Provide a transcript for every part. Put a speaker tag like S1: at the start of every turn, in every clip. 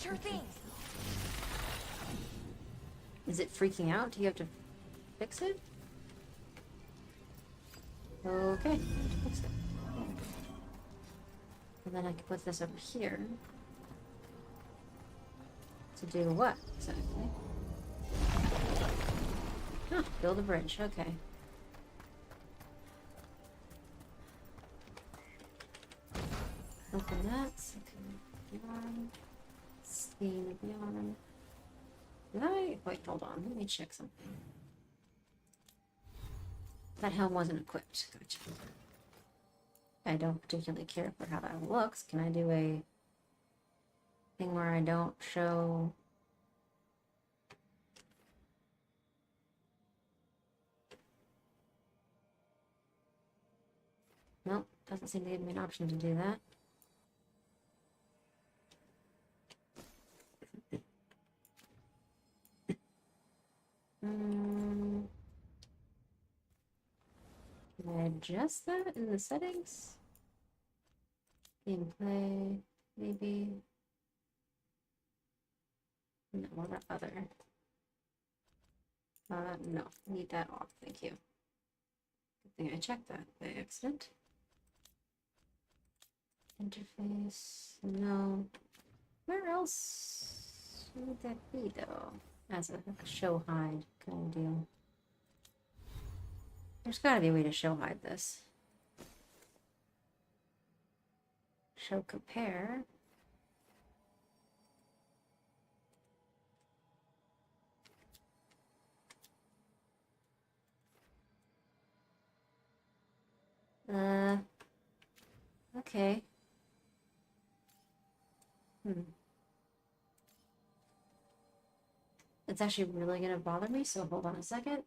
S1: Sure thing.
S2: Is it freaking out? Do you have to fix it? Okay, fix it. And then I can put this over here. To do what, exactly? Oh, build a bridge, okay. Open that, second yarn. Skein of yarn. Did I? Wait, hold on, let me check something. That helm wasn't equipped, gotcha. I don't particularly care for how that looks. Can I do a thing where I don't show... Nope, doesn't seem to give me an option to do that. Can I adjust that in the settings? Gameplay, maybe. No, what about other? No, need that off, thank you. Good thing I checked that by accident. Interface, no. Where else would that be though? As a show hide kind of deal. There's gotta be a way to show hide this. Show compare. Okay. It's actually really gonna bother me, so hold on a second.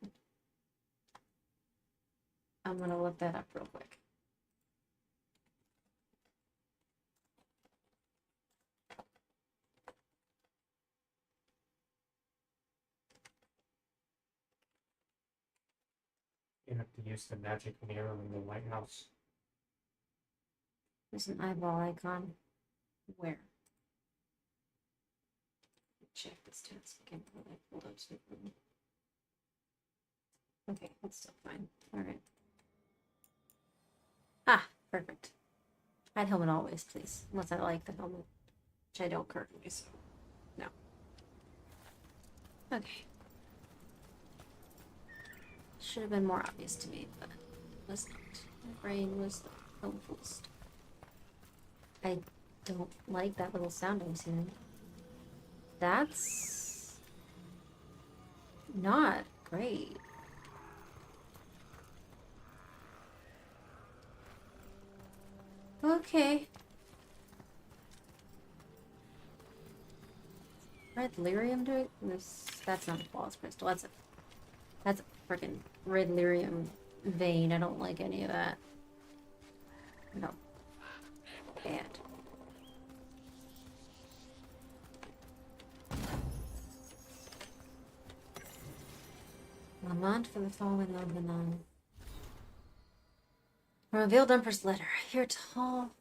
S2: I'm gonna look that up real quick.
S3: You have to use the magic mirror in the lighthouse.
S2: There's an eyeball icon. Where? Check this task again. I pulled up something. Okay, that's still fine. Alright. Ah, perfect. Hide helmet always, please. Unless I like the helmet. Which I don't currently, so no. Okay. Should have been more obvious to me, but it was not. My brain was the helpfulest. I don't like that little sound I'm hearing. That's not great. Okay. Red lyrium doing this? That's not a flawless crystal. That's a freaking red lyrium vein. I don't like any of that. No. Bad. Lament for the fallen Lebanon. From a veiled empress letter. Here tall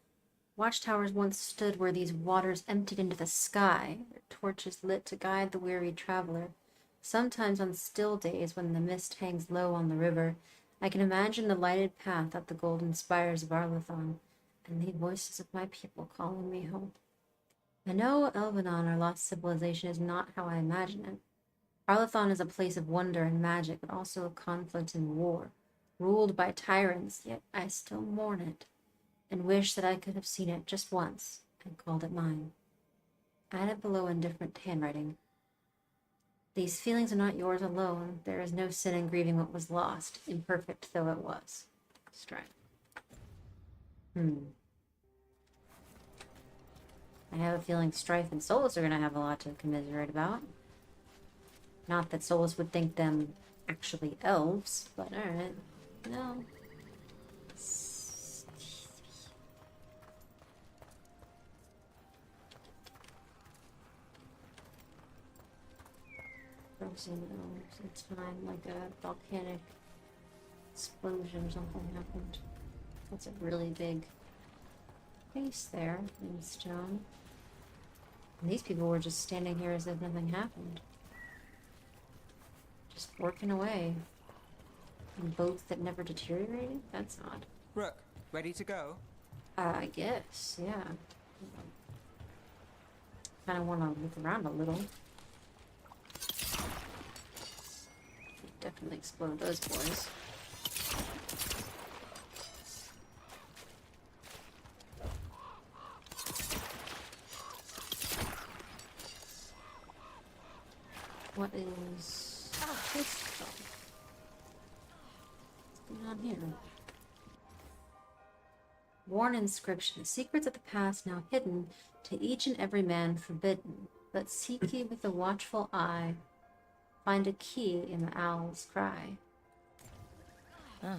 S2: watchtowers once stood where these waters emptied into the sky, their torches lit to guide the weary traveler. Sometimes on still days when the mist hangs low on the river, I can imagine the lighted path up the golden spires of Arlathon, and the voices of my people calling me home. I know Elvenon, our lost civilization, is not how I imagine it. Arlathon is a place of wonder and magic, but also of conflict and war, ruled by tyrants, yet I still mourn it, and wish that I could have seen it just once, and called it mine. Add it below in different handwriting. These feelings are not yours alone. There is no sin in grieving what was lost, imperfect though it was. Strive. I have a feeling Strife and Solus are going to have a lot to commiserate about. Not that Solus would think them actually elves, but alright. No. Frozen elves. It's fine, like a volcanic explosion or something happened. That's a really big face there in stone. And these people were just standing here as if nothing happened. Just working away. In boats that never deteriorated? That's odd.
S1: Rook, ready to go?
S2: I guess, yeah. Kinda wanna look around a little. Definitely explode those boys. What is this stuff? What's going on here? Worn inscription. Secrets of the past now hidden, to each and every man forbidden. But seek ye with a watchful eye. Find a key in the owl's cry.
S4: Huh.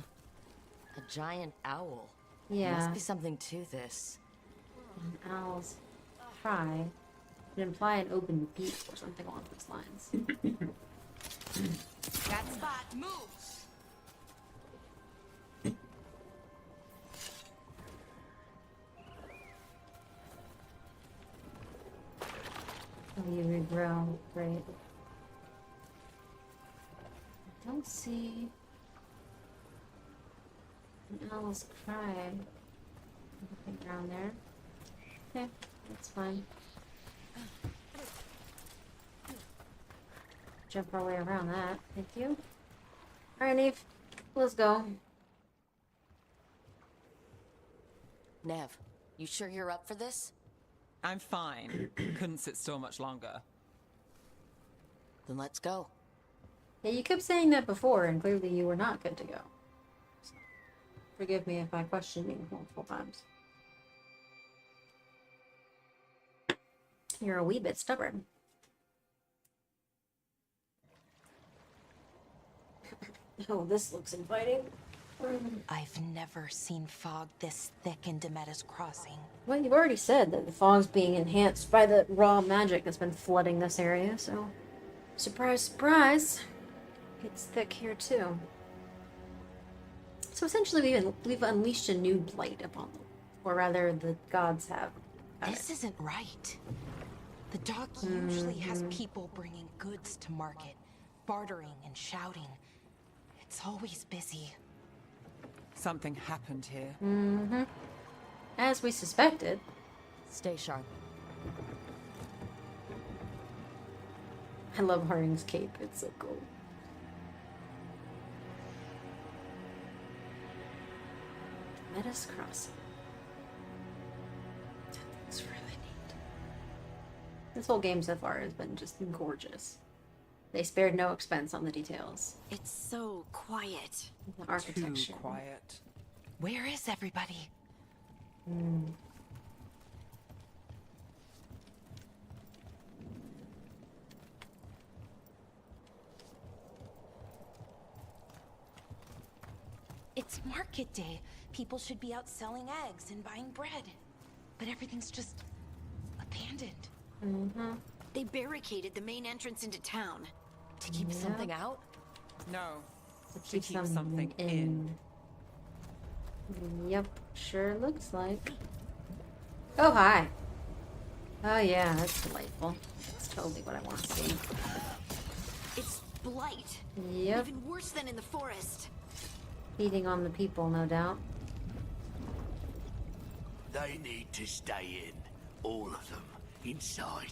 S4: A giant owl.
S2: Yeah.
S4: Must be something to this.
S2: An owl's cry would imply an open beak or something along those lines.
S4: That spot, move!
S2: Oh, you regrow. Great. I don't see an owl's cry. Anything around there? Okay, that's fine. Jump our way around that. Thank you. Alright, Neve. Let's go.
S4: Nev, you sure you're up for this?
S1: I'm fine. Couldn't sit still much longer.
S4: Then let's go.
S2: Yeah, you kept saying that before, and clearly you were not good to go. So, forgive me if I questioned you multiple times. You're a wee bit stubborn. Oh, this looks inviting.
S5: I've never seen fog this thick in Demetta's Crossing.
S2: Well, you've already said that the fog's being enhanced by the raw magic that's been flooding this area, so... Surprise, surprise! It's thick here, too. So essentially, we've unleashed a new blight upon them. Or rather, the gods have.
S5: This isn't right. The dock usually has people bringing goods to market, bartering and shouting. It's always busy.
S1: Something happened here.
S2: Mm-hmm. As we suspected.
S4: Stay sharp.
S2: I love Haring's cape. It's so cool. Metis Crossing. That's really neat. This whole game so far has been just gorgeous. They spared no expense on the details.
S5: It's so quiet.
S2: The architecture.
S1: Too quiet.
S5: Where is everybody? It's market day. People should be out selling eggs and buying bread. But everything's just abandoned.
S2: Mm-hmm.
S6: They barricaded the main entrance into town.
S4: To keep something out?
S1: No.
S2: To
S1: To keep
S2: something
S1: something in.
S2: Yep, sure looks like. Oh, hi. Oh, yeah, that's delightful. That's totally what I want to see.
S6: It's blight.
S2: Yep,
S6: Even worse than in the forest.
S2: feeding on the people, no doubt.
S7: They need to stay in. All of them. Inside.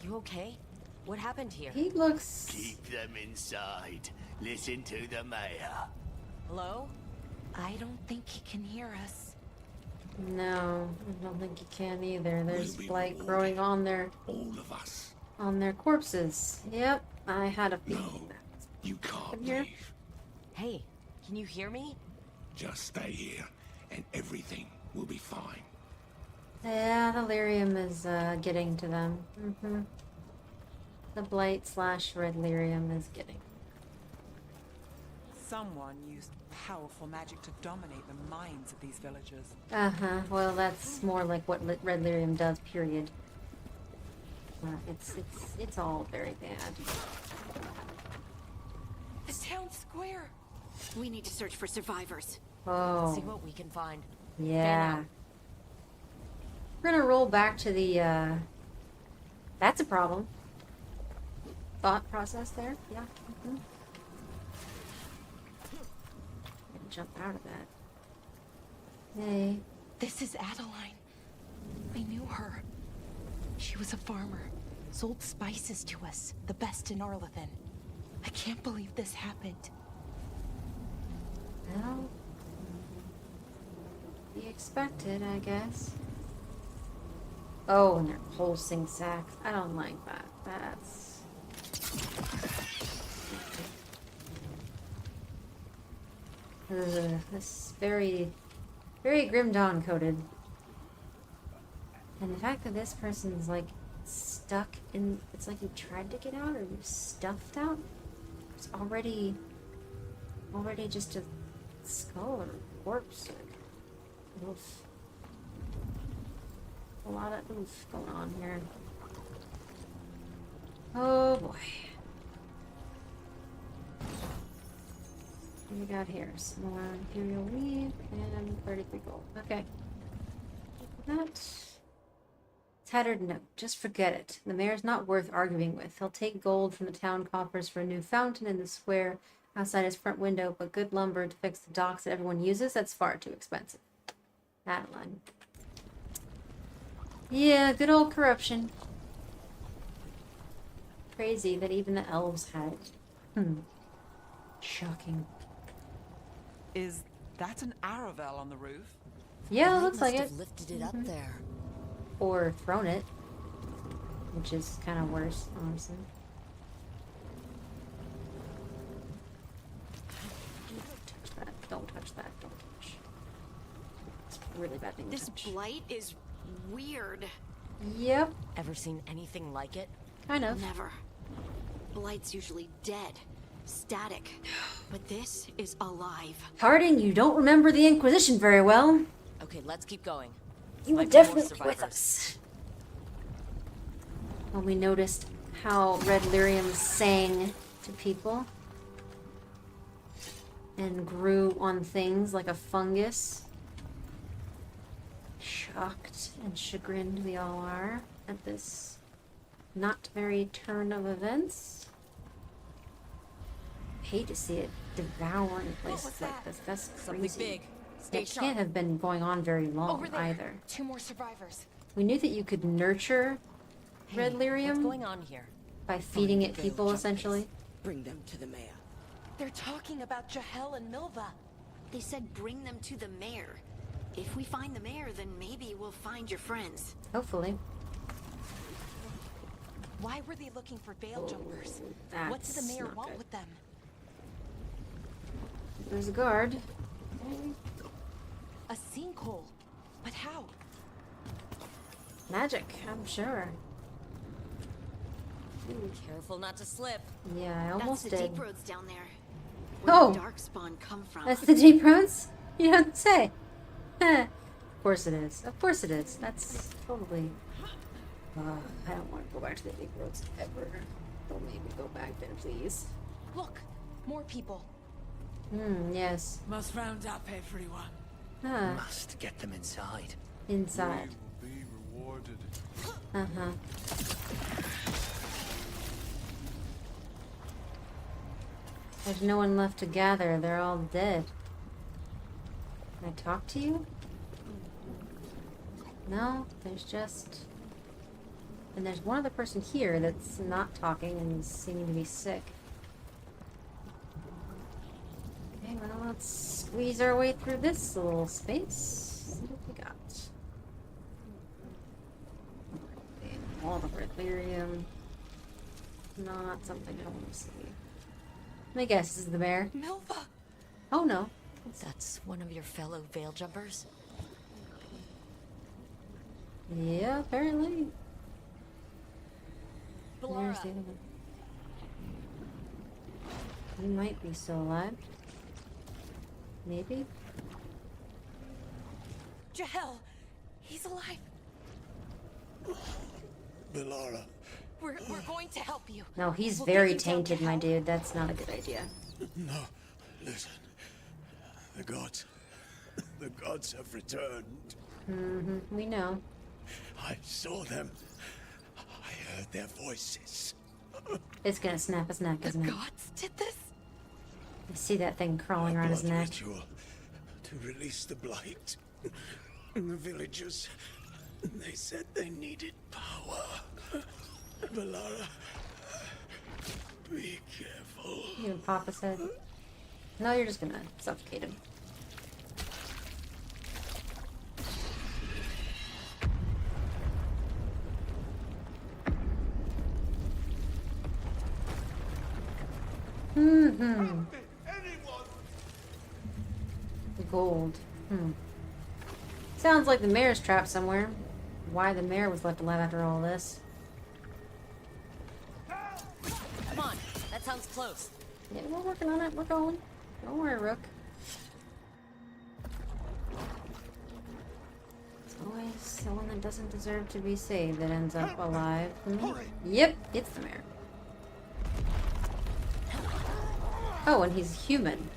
S4: You okay? What happened here?
S2: He looks...
S7: Keep them inside. Listen to the mayor.
S4: Hello?
S5: I don't think he can hear us.
S2: No, I don't think you can either. There's
S8: We'll be
S2: blight
S8: rewarded.
S2: growing on their
S8: us.
S2: corpses. Yep, I had a
S8: No,
S2: feeling that.
S8: you can't
S2: Come here.
S8: leave.
S4: Hey, can you hear me?
S8: Just stay here, and everything will be fine.
S2: Yeah, the lyrium is getting to them. Mm-hmm. The blight / red lyrium is getting.
S1: Someone used powerful magic to dominate the minds of these villagers.
S2: Uh-huh. Well, that's more like what red lyrium does, period. It's all very bad.
S5: The town square.
S6: We need to search for survivors.
S2: Oh,
S4: See what we can find.
S2: yeah.
S4: now.
S2: We're gonna roll back to the That's a problem. Thought process there. Yeah. Jump out of that. Hey.
S5: This is Adeline. I knew her. She was a farmer. Sold spices to us, the best in Arlathan. I can't believe this happened.
S2: Well, be expected, I guess. Oh, and they're pulsing sacks. I don't like that. That's... Ugh, this is very, very Grim Dawn coded. And the fact that this person's like stuck in, it's like you tried to get out or you stuffed out. It's already just a skull or corpse. Oof. A lot of oof going on here. Oh boy. What we got here? Some more Imperial Weave and 33 gold. Okay. That. Tattered note. Just forget it. The mayor's not worth arguing with. He'll take gold from the town coffers for a new fountain in the square outside his front window, but good lumber to fix the docks that everyone uses, that's far too expensive. Adeline. Yeah, good old corruption. Crazy that even the elves had it. Shocking.
S1: Is that an Aravel on the roof?
S2: Yeah,
S4: Light
S2: looks like
S4: must
S2: it.
S4: have lifted it up there.
S2: Or thrown it. Which is kind of worse, honestly. Don't touch that. Don't touch that. Don't touch. It's a really bad thing to
S6: This
S2: touch.
S6: blight is weird.
S2: Yep.
S4: Ever seen anything like it?
S2: Kind of.
S6: Never. Blight's usually dead, static. But this is alive.
S2: Harding, you don't remember the Inquisition very well.
S4: Okay, let's keep going.
S2: You were
S4: Might be more
S2: definitely with
S4: survivors.
S2: us. When we noticed how Red Lyrium sang to people and grew on things like a fungus. Shocked and chagrined we all are at this not very turn of events. Hate to see it devouring places like this. That's
S4: Something
S2: crazy.
S4: big. Stay
S2: It
S4: sharp.
S2: can't have been going on very long
S5: Over there.
S2: either.
S5: 2 more survivors.
S2: We knew that you could nurture Red
S4: What's
S2: Lyrium
S4: going on here?
S2: by feeding it people, essentially.
S7: Bring them to the mayor.
S5: They're talking about Jahel and Milva.
S6: They said bring them to the mayor. If we find the mayor, then maybe we'll find your friends.
S2: Hopefully.
S5: Why were they looking for veil jumpers? What did the
S2: That's
S5: mayor
S2: not
S5: want
S2: good.
S5: with them?
S2: There's a guard.
S5: A sinkhole. But how?
S2: Magic, I'm sure.
S4: Careful not to slip.
S2: Yeah, I
S6: That's
S2: almost
S6: the
S2: did.
S6: deep roads down there. Where
S2: Oh!
S6: the darkspawn come from.
S2: That's the deep roads? You don't say. Of course it is. Of course it is. That's totally... I don't want to go back to the deep roads ever. Don't make me go back there, please.
S5: Look, more people.
S2: Yes.
S1: Must round up everyone.
S2: Ah,
S7: Must get them inside.
S2: inside.
S8: Be rewarded.
S2: Uh-huh. There's no one left to gather. They're all dead. Can I talk to you? No, there's just... And there's one other person here that's not talking and is seeming to be sick. Okay, well, let's squeeze our way through this little space. See what we got. Okay, all the red lyrium. Not something I want to see. My guess is the bear.
S5: Milva!
S2: Oh no.
S4: That's one of your fellow veil jumpers?
S2: Yeah, apparently. There's
S4: Blara.
S2: the other one. He might be still alive. Maybe.
S5: Jahel! He's alive!
S8: Bellara,
S5: We're going to help you.
S2: No, he's
S5: We'll get
S2: very
S5: you down,
S2: tainted, my
S5: Jahel.
S2: dude. That's not a good idea.
S8: no, listen. The gods have returned.
S2: We know.
S8: I saw them. I heard their voices.
S2: It's gonna snap his neck,
S5: The
S2: isn't it?
S5: gods did this?
S2: You see that thing crawling
S8: A
S2: around his
S8: blood
S2: neck.
S8: ritual to release the blight. And the villagers, they said they needed power. Valara, be careful.
S2: Even Papa said. No, you're just gonna suffocate him.
S8: Anyone?
S2: Gold. Sounds like the mayor's trapped somewhere. Why the mayor was left alive after all this.
S4: Come on, that sounds close.
S2: Yeah, we're working on it. We're going. Don't worry, Rook. It's always the one that doesn't deserve to be saved that ends up alive. Yep, it's the mayor. Oh, and he's human.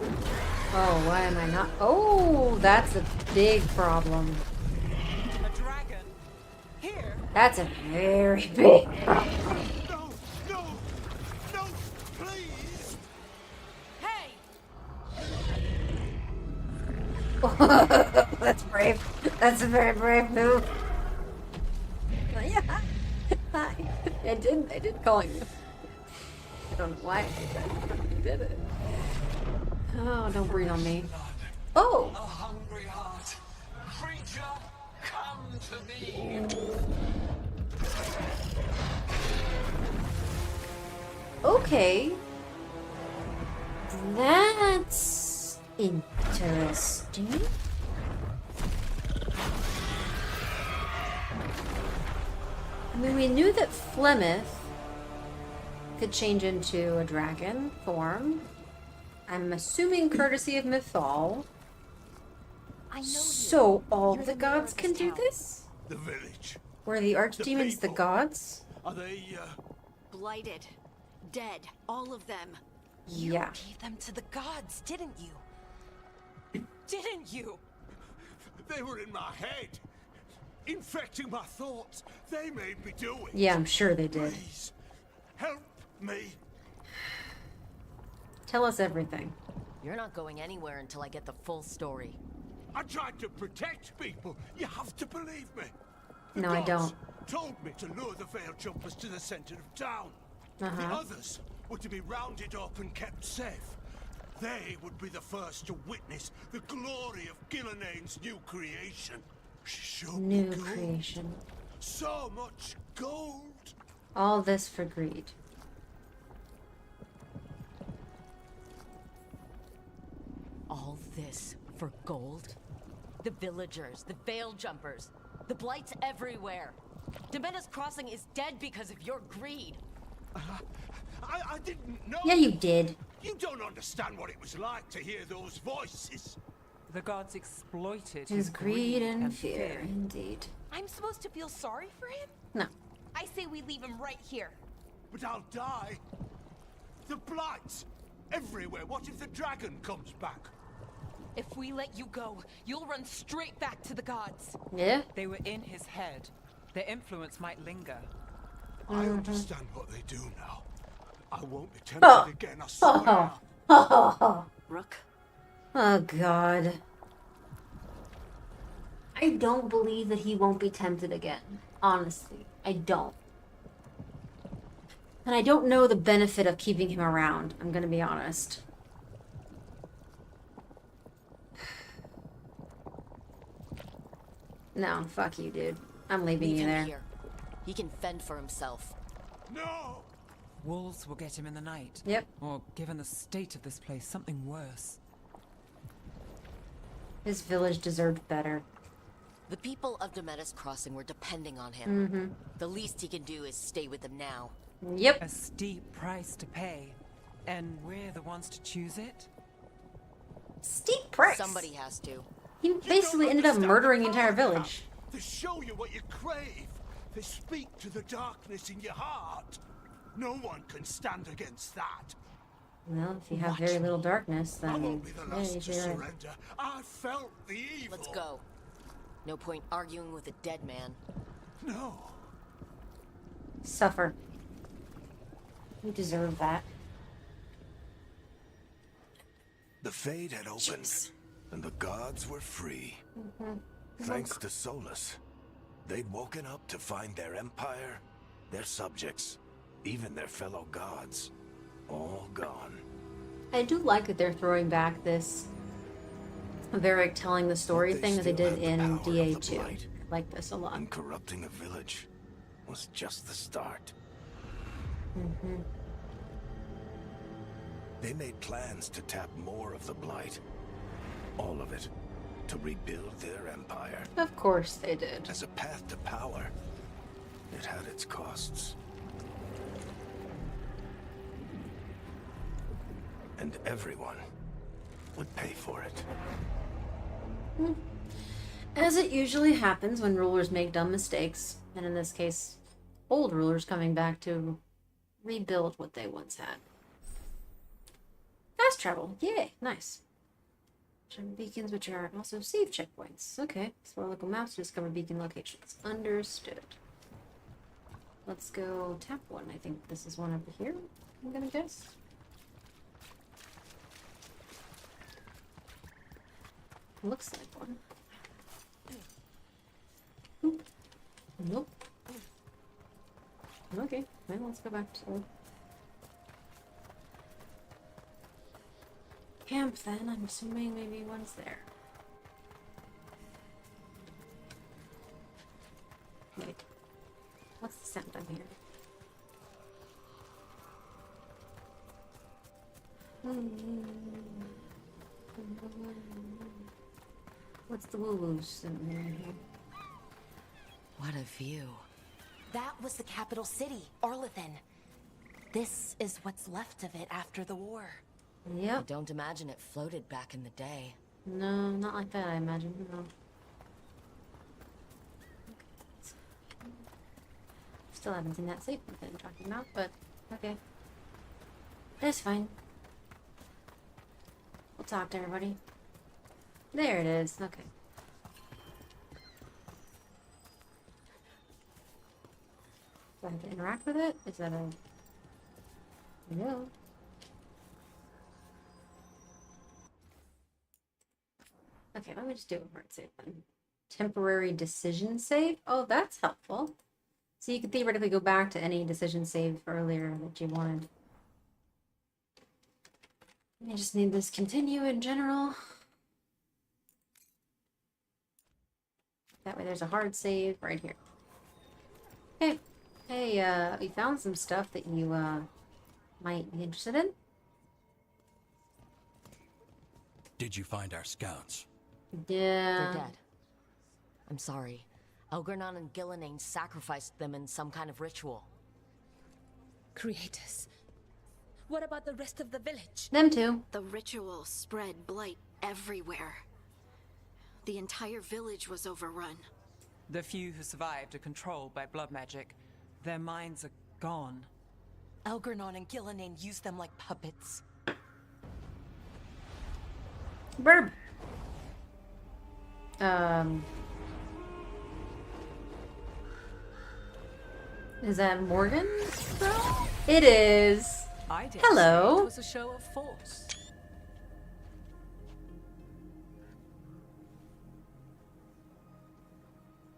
S2: Oh, why am I not? Oh, that's a big problem.
S1: A dragon? Here?
S2: That's a very big problem.
S8: No, no, no, please.
S4: Hey!
S2: That's brave. That's a very brave move. Yeah. Hi. I did call you. I don't know why I did that. I did it. Oh, don't breathe on me. Oh!
S7: A hungry heart. Creature, come to me.
S2: Okay. That's interesting. I mean, we knew that Flemeth could change into a dragon form. I'm assuming courtesy of Mythal.
S6: I know you.
S2: So all
S6: You're
S2: the
S6: the mayor
S2: gods
S6: of
S2: can
S6: this
S2: do
S6: town.
S2: this?
S8: The village.
S2: Were the archdemons the
S8: people.
S2: gods?
S8: Are they,
S6: Blighted. Dead. All of them.
S2: Yeah.
S5: Gave them to the gods, didn't you? Didn't you?
S8: they were in my head. Infecting my thoughts. They made me do it.
S2: Yeah, I'm sure they did.
S8: Please, help me.
S2: Tell us everything.
S4: You're not going anywhere until I get the full story.
S8: I tried to protect people. You have to believe me. The
S2: No, I
S8: gods
S2: don't.
S8: told me to lure the veil jumpers to the center of town. The
S2: Uh-huh.
S8: others were to be rounded up and kept safe. They would be the first to witness the glory of Gillenane's new creation. She showed me
S2: New
S8: gold.
S2: creation.
S8: So much gold.
S2: All this for greed.
S4: All this for gold? The villagers, the veil jumpers, the blights everywhere. Demena's Crossing is dead because of your greed.
S8: I didn't know.
S2: Yeah, you did.
S8: You don't understand what it was like to hear those voices.
S1: The gods exploited
S2: His greed and fear, indeed.
S5: I'm supposed to feel sorry for him?
S2: No.
S5: I say we leave him right here.
S8: But I'll die. The blights everywhere. What if the dragon comes back?
S5: If we let you go, you'll run straight back to the gods.
S2: Yeah?
S1: They were in his head. Their influence might linger.
S8: I understand what they do now. I won't be tempted again, I swear.
S6: Rook,
S2: Oh, God. I don't believe that he won't be tempted again. Honestly, I don't. And I don't know the benefit of keeping him around, I'm gonna be honest. No, fuck you, dude. I'm leaving
S4: Leave
S2: you
S4: him
S2: there.
S4: here. He can fend for himself.
S8: No!
S1: Wolves will get him in the night.
S2: Yep.
S1: Or, given the state of this place, something worse.
S2: His village deserved better.
S4: The people of Demena's Crossing were depending on him. The least he can do is stay with them now.
S2: Yep.
S1: A steep price to pay. And we're the ones to choose it?
S2: Steep price.
S4: Somebody has to.
S2: He
S8: You
S2: basically
S8: don't
S2: ended up
S8: understand
S2: murdering
S8: the
S2: the entire
S8: power they
S2: village.
S8: have. They show you what you crave. They speak to the darkness in your heart. No one can stand against that.
S2: Well, if you have
S8: Watch
S2: very little
S8: me.
S2: darkness,
S8: I
S2: then
S8: won't be the
S2: yeah,
S8: last to
S2: you're right.
S8: surrender. I felt the evil.
S4: Let's go. No point arguing with a dead man.
S8: No.
S2: Suffer. You deserve that.
S8: The Fade had opened,
S2: Jeez.
S8: and the gods were free. Thanks to Solus. They'd woken up to find their empire, their subjects, even their fellow gods, all gone.
S2: I do like that they're throwing back this Varric telling the story
S8: But they
S2: thing that they
S8: still
S2: did
S8: had the
S2: in
S8: power of the
S2: DA2.
S8: Blight.
S2: I like this a lot.
S8: And corrupting a village was just the start. They made plans to tap more of the Blight. All of it. To rebuild their empire.
S2: Of course they did.
S8: As a path to power, it had its costs. And everyone would pay for it.
S2: As it usually happens when rulers make dumb mistakes, and in this case, old rulers coming back to rebuild what they once had. Fast travel, yay, nice. Beacons, which are also save checkpoints. Okay, explore local maps to discover beacon locations. Understood. Let's go tap one. I think this is one over here, I'm gonna guess. Looks like one. Oop. Nope. Okay, well, let's go back to camp then. I'm assuming maybe one's there. Wait. What's the sound I'm hearing? What's the woo-woos in here?
S4: What a view.
S5: That was the capital city, Arlithin. This is what's left of it after the war.
S4: I
S2: Yep.
S4: don't imagine it floated back in the day.
S2: No, not like that, I imagine. No. Still haven't seen that safe thing I'm talking about, but okay. That's fine. We'll talk to everybody. There it is. Okay. Do I have to interact with it? Is that a... No. Okay, let me just do a hard save then. Temporary decision save? Oh, that's helpful. So you could theoretically go back to any decision save earlier that you wanted. I just need this continue in general. That way there's a hard save right here. Okay. Hey, we found some stuff that you, might be interested in.
S9: Did you find our scouts?
S2: Yeah.
S4: They're dead. I'm sorry. Elgernon and Gillenane sacrificed them in some kind of ritual.
S5: Creators. What about the rest of the village?
S2: Them too.
S6: The ritual spread blight everywhere. The entire village was overrun.
S1: The few who survived are controlled by blood magic. Their minds are gone.
S5: Elgernon and Gillenane used them like puppets.
S2: Burb. Is that Morgan? It is.
S1: I did
S2: Hello.
S1: say it was a show of force.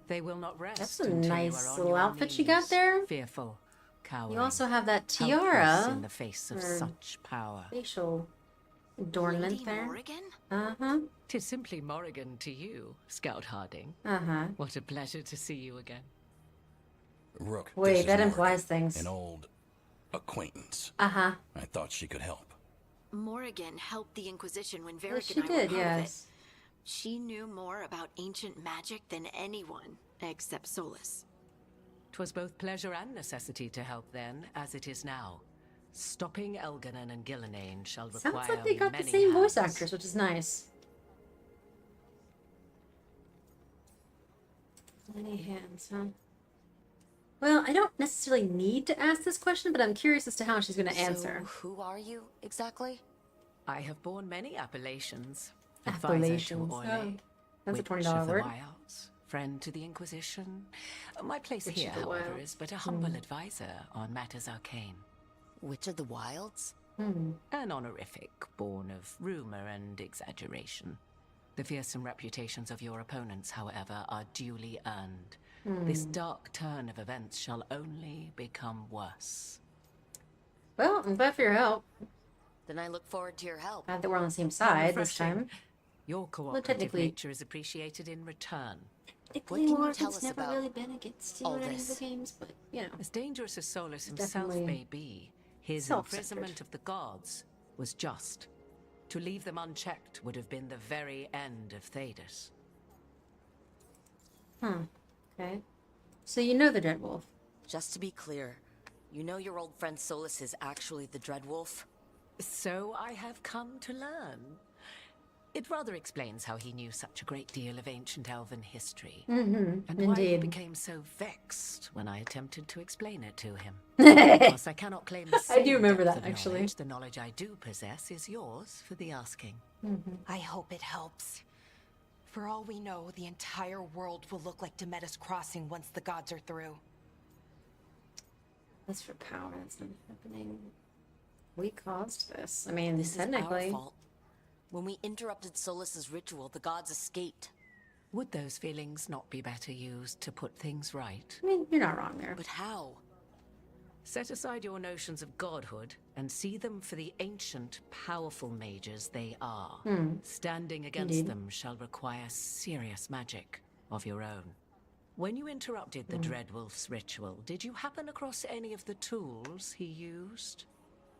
S1: They will not rest.
S2: That's a
S1: until you
S2: nice
S1: are on
S2: little
S1: your
S2: outfit you got
S1: knees,
S2: there.
S1: Fearful, cowering,
S2: You also have that
S1: helpless
S2: tiara
S1: in the face of
S2: or
S1: such power.
S2: facial adornment
S6: Lady
S2: there.
S6: Morrigan?
S2: Uh-huh.
S10: 'Tis simply Morrigan to you, Scout Harding.
S2: Uh-huh.
S10: What a pleasure to see you again.
S9: Rook.
S2: Wait,
S9: this is
S2: that
S9: Morgan,
S2: implies things.
S9: An old acquaintance.
S2: Uh-huh.
S9: I thought she could help.
S6: Morrigan helped the Inquisition when
S2: Yes,
S6: Varric
S2: she
S6: and I
S2: did,
S6: were part of it.
S2: yes.
S6: She knew more about ancient magic than anyone, except Solus.
S10: 'Twas both pleasure and necessity to help then, as it is now. Stopping Elgernon and Gillenane shall require
S2: Sounds like they got the
S10: many
S2: same voice
S10: hands.
S2: actors, which is nice. Many hands, huh? Well, I don't necessarily need to ask this question, but I'm curious as to how she's going to answer.
S4: So, who are you, exactly?
S10: I have borne many appellations. Advisor to
S2: Appellations.
S10: Orlais.
S2: Oh, that's a
S10: Witch
S2: $20
S10: of the
S2: word.
S10: Wilds, friend to the Inquisition. My place
S2: Witch
S10: here,
S2: of the
S10: however,
S2: Wild.
S10: is but a humble advisor on matters arcane.
S6: Witch of the Wilds?
S10: An honorific born of rumor and exaggeration. The fearsome reputations of your opponents, however, are duly earned. This dark turn of events shall only become worse.
S2: Well, I'm glad for your help.
S6: Then I look forward to your help.
S2: Glad that we're on the same side this
S10: Refreshing.
S2: time.
S10: Your cooperative
S2: technically-
S10: nature is appreciated in return.
S2: Technically,
S6: can you
S2: Morgan's
S6: tell us
S2: never
S6: about
S2: really been against you
S6: all
S2: in any of the
S6: this?
S2: games, but you know.
S10: As dangerous as Solus himself
S2: Definitely
S10: may be, his
S2: self-centered.
S10: imprisonment of the gods was just. To leave them unchecked would have been the very end of Thedas.
S2: Okay. So you know the Dreadwolf.
S6: Just to be clear, you know your old friend Solus is actually the Dreadwolf?
S10: So I have come to learn. It rather explains how he knew such a great deal of ancient elven history. And why he
S2: Indeed.
S10: became so vexed when I attempted to explain it to him. Of course, I cannot claim the same
S2: remember
S10: depth
S2: that,
S10: of
S2: actually.
S10: knowledge. The knowledge I do possess is yours for the asking.
S5: I hope it helps. For all we know, the entire world will look like Demeter's Crossing once the gods are through.
S2: That's for power. That's not happening. We caused this. I mean,
S6: This is our
S2: technically.
S6: fault. When we interrupted Solus's ritual, the gods escaped.
S10: Would those feelings not be better used to put things right?
S2: I mean, you're not wrong there.
S6: But how?
S10: Set aside your notions of godhood and see them for the ancient, powerful mages they are. Standing against
S2: Indeed.
S10: them shall require serious magic of your own. When you interrupted the Dreadwolf's ritual, did you happen across any of the tools he used?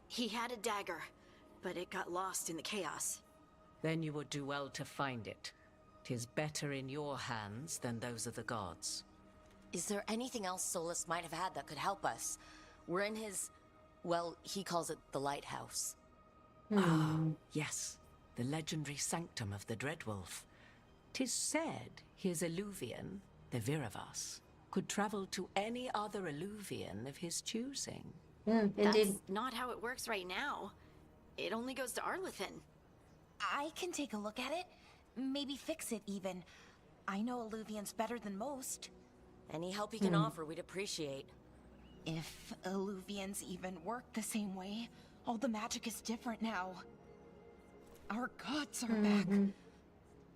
S6: He had a dagger, but it got lost in the chaos.
S10: Then you would do well to find it. 'Tis better in your hands than those of the gods.
S6: Is there anything else Solus might have had that could help us? We're in his... well, he calls it the lighthouse.
S10: Yes, the legendary sanctum of the Dreadwolf. 'Tis said his Illuvian, the Viravas, could travel to any other Illuvian of his choosing.
S2: Indeed.
S6: That's not how it works right now. It only goes to Arlethan.
S5: I can take a look at it. Maybe fix it, even. I know Illuvians better than most.
S6: Any help you can offer, we'd appreciate.
S5: If Illuvians even work the same way, all the magic is different now. Our gods are back.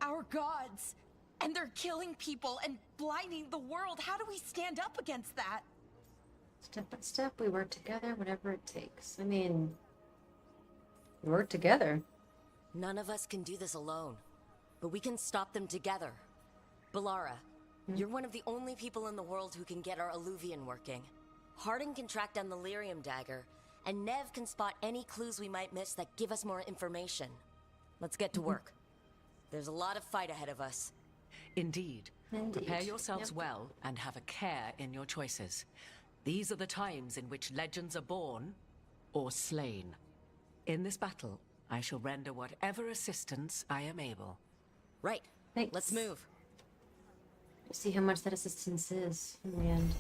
S5: Our gods! And they're killing people and blinding the world. How do we stand up against that?
S2: Step by step, we work together, whatever it takes. I mean, we work together.
S6: None of us can do this alone, but we can stop them together. Balara, you're one of the only people in the world who can get our Illuvian working. Harding can track down the Lyrium dagger, and Nev can spot any clues we might miss that give us more information. Let's get to work. There's a lot of fight ahead of us.
S10: Indeed.
S2: Indeed.
S10: Prepare yourselves
S2: Yep.
S10: well and have a care in your choices. These are the times in which legends are born or slain. In this battle, I shall render whatever assistance I am able.
S6: Right.
S2: Thanks.
S6: Let's move.
S2: See how much that assistance is in the end.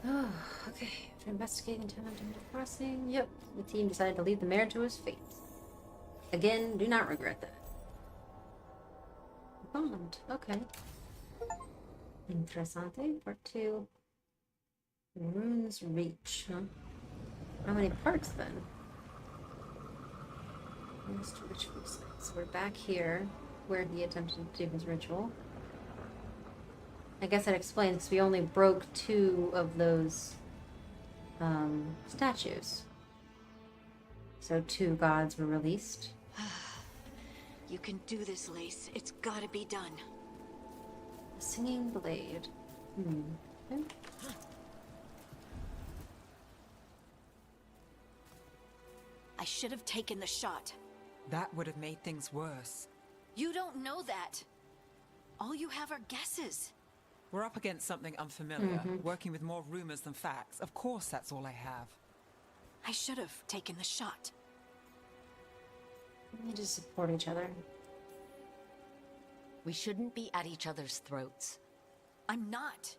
S2: Oh, okay. After investigating town to crossing, yep, the team decided to leave the mayor to his fate. Again, do not regret that. Bond, okay. Interessante. Part 2. Rune's Reach, huh? How many parts then? Next ritual site. So we're back here where he attempted to do his ritual. I guess that explains because we only broke 2 of those statues. So 2 gods were released.
S6: You can do this, Lace. It's gotta be done.
S2: A singing blade. Okay.
S6: I should have taken the shot.
S1: That would have made things worse.
S6: You don't know that. All you have are guesses.
S1: We're up against something unfamiliar, working with more rumors than facts. Of course, that's all I have.
S6: I should have taken the shot.
S2: We need to support each other.
S6: We shouldn't be at each other's throats. I'm not.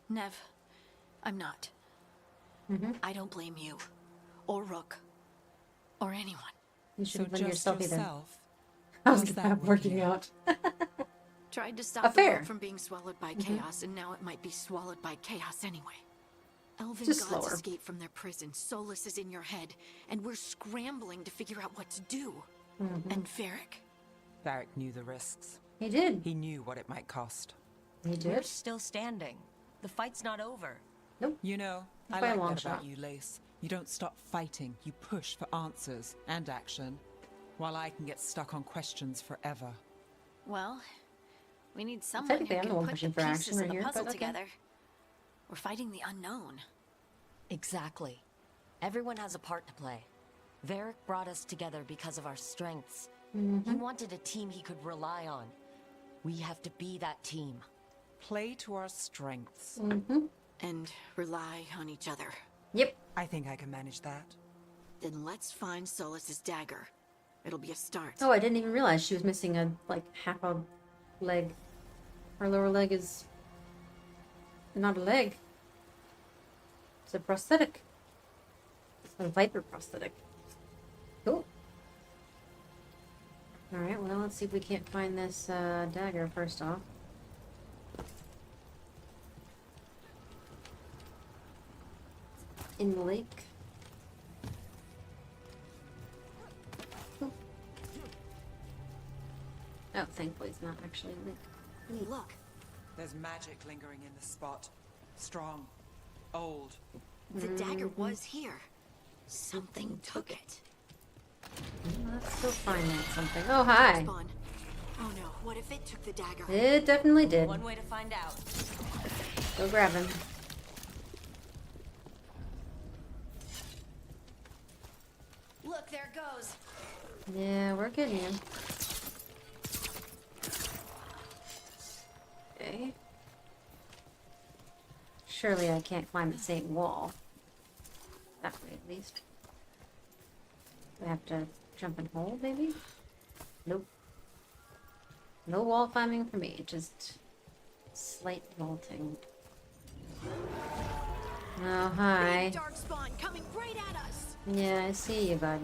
S6: Nev, I'm not. I don't blame you, or Rook, or anyone.
S2: You should
S1: So
S2: have blamed
S1: just
S2: yourself either.
S1: yourself.
S2: I was
S1: How's
S2: gonna
S1: that
S2: have working
S1: working
S2: out.
S11: Tried to stop the
S2: Affair.
S11: world from being swallowed by chaos, and now it might be swallowed by chaos anyway. Elven
S2: Just
S11: gods
S2: slower.
S11: escaped from their prison. Solus is in your head, and we're scrambling to figure out what to do. And Varric?
S1: Varric knew the risks.
S2: He did.
S1: He knew what it might cost.
S2: He
S6: We're
S2: did.
S6: still standing. The fight's not over.
S1: You know, I
S2: By a
S1: like
S2: long
S1: that about
S2: shot.
S1: you, Lace. You don't stop fighting. You push for answers and action, while I can get stuck on questions forever.
S11: Well, we need someone who
S2: Technically, I'm the
S11: can
S2: one
S11: put the
S2: pushing for
S11: pieces
S2: action
S11: of
S2: right
S11: the
S2: here,
S11: puzzle
S2: but okay.
S11: together. We're fighting the unknown.
S6: Exactly. Everyone has a part to play. Varric brought us together because of our strengths. He wanted a team he could rely on. We have to be that team.
S1: Play to our strengths.
S11: And rely on each other.
S2: Yep.
S1: I think I can manage that.
S11: Then let's find Solus's dagger. It'll be a start.
S2: Oh, I didn't even realize she was missing a, like, half a leg. Her lower leg is not a leg. It's a prosthetic. It's a viper prosthetic. Cool. Alright, well, let's see if we can't find this dagger first off. In the lake. Oh, thankfully it's not actually a lake.
S11: Look,
S1: There's magic lingering in the spot. Strong. Old.
S11: the dagger was here. Something took it.
S2: Let's go find that something. Oh, hi.
S11: Spawn. Oh no, what if it took the dagger?
S2: It definitely did.
S6: One way to find out.
S2: Go grab him.
S11: Look, there it goes.
S2: Yeah, we're getting him. Okay. Surely I can't climb the same wall. That way, at least. We have to jump and hold, maybe? Nope. No wall climbing for me, just slight vaulting. Oh, hi.
S11: Big dark spawn coming right at us.
S2: Yeah, I see you, bud.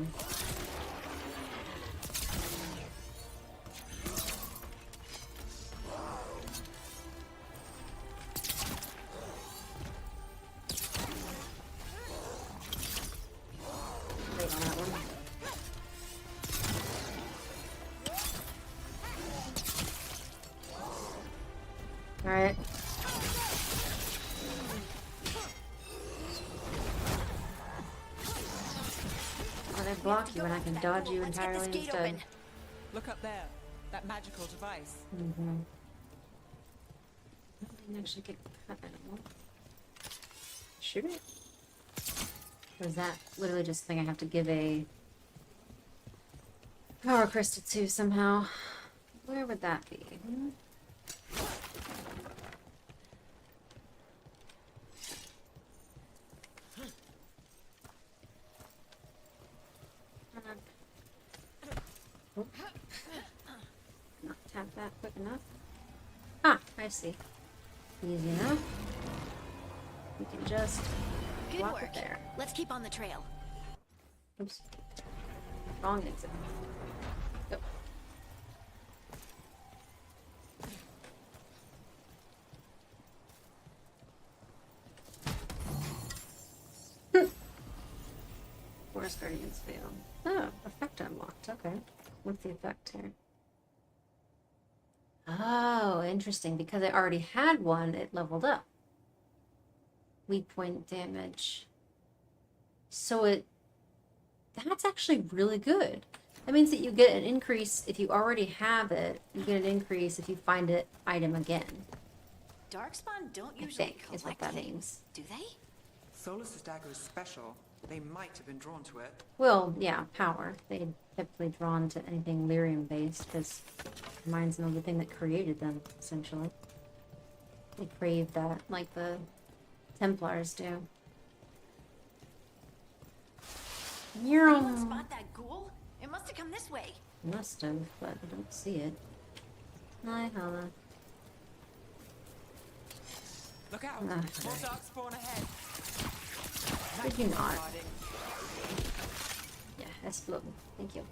S2: Wait on that one. Alright. Oh, they block you and I can dodge you
S11: Let's get this
S2: entirely
S11: gate
S2: instead.
S11: open.
S1: Look up there. That magical device.
S2: Mm-hmm. I didn't actually get cut anymore. Shoot it? Or is that literally just a thing I have to give a power crystal to somehow? Where would that be? Oh. Not tap that quick enough. Ah, I see. Easy enough. We can just
S11: Good
S2: walk
S11: work.
S2: it there.
S11: Let's keep on the trail.
S2: Oops. Wrong exit. Go. Forest Guardians fail. Oh, effect unlocked. Okay. What's the effect here? Oh, interesting. Because I already had one, it leveled up. Weak point damage. So that's actually really good. That means that you get an increase if you already have it. You get an increase if you find it item again.
S11: Darkspawn don't
S2: I
S11: usually
S2: think is what
S11: collect
S2: that
S11: things,
S2: means.
S11: do they?
S1: Solus's dagger is special. They might have been drawn to it.
S2: Well, yeah, power. They typically drawn to anything lyrium based because reminds them of the thing that created them, essentially. They crave that, like the Templars do.
S11: Anyone spot that ghoul? It must have come this way.
S2: Must have, but I don't see it. Hi, Hala.
S1: Look out!
S2: Ah,
S1: More
S2: okay.
S1: dark spawn ahead.
S2: Did you not?
S1: Guarding.
S2: Yeah, explode. Thank you.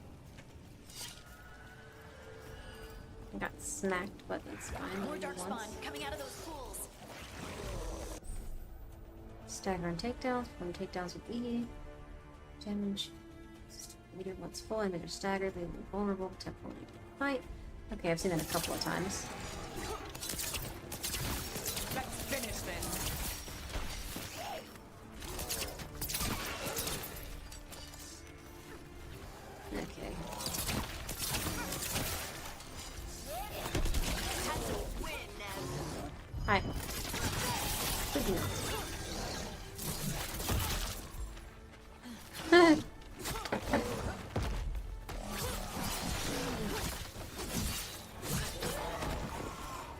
S2: I got smacked, but that's fine.
S11: More
S2: Only
S11: darkspawn
S2: once.
S11: coming out of those pools.
S2: Stagger and takedowns. Perform takedowns with E. Damage. Leader once full, enemies are staggered, leaving them vulnerable, temporarily fight. Okay, I've seen that a couple of times.
S1: Let's finish this.
S2: Okay. Hi. Good enough.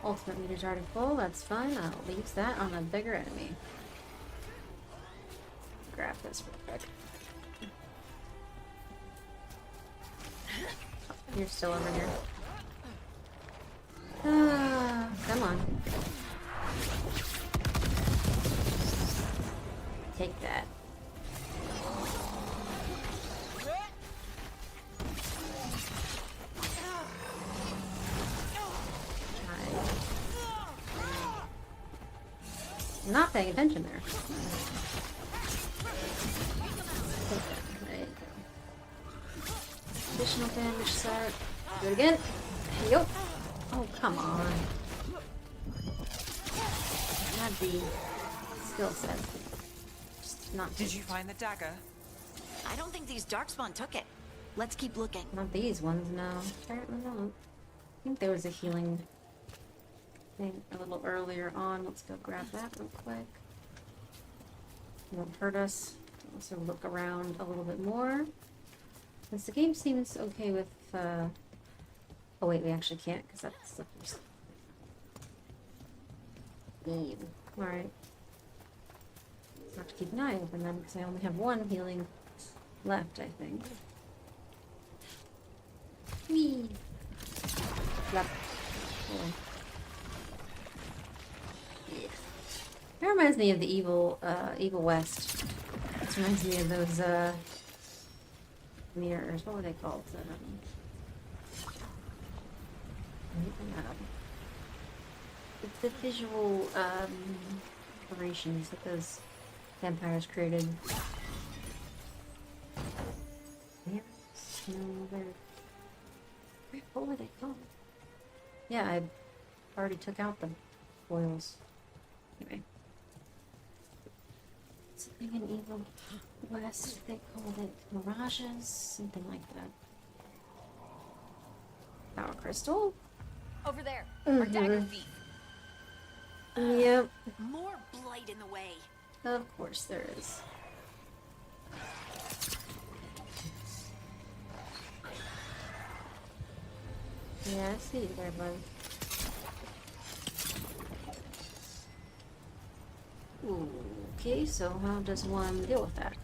S2: Ultimate meter's already full, that's fine. I'll leave that on a bigger enemy. Grab this real quick. Oh, you're still over here. Ah, come on. Take that. I'm not paying attention there. Take that. There you go. Additional damage set. Do it again. Yo. Oh, come on. Not the skill set. Just not.
S1: Did you find the dagger?
S11: I don't think these darkspawn took it. Let's keep looking.
S2: Not these ones, no. Apparently not. I think there was a healing thing a little earlier on. Let's go grab that real quick. It won't hurt us. Also look around a little bit more. Since the game seems okay with, oh wait, we actually can't, because that's the first. Ew. Alright. I'll have to keep an eye open then, because I only have one healing left, I think. Whee! Flap. Oh. Yeah. That reminds me of the Evil West. This reminds me of those, mirrors. What were they called? The visual, operations that those vampires created. Mirrors? No, they're... What were they called? Yeah, I already took out the foils. Anyway. Something in Evil West, they called it mirages, something like that. Power crystal?
S11: Over there. Our dagger thief.
S2: Yep.
S11: More blight in the way.
S2: Of course there is. Yeah, I see you there, bud. Okay, so how does one deal with that?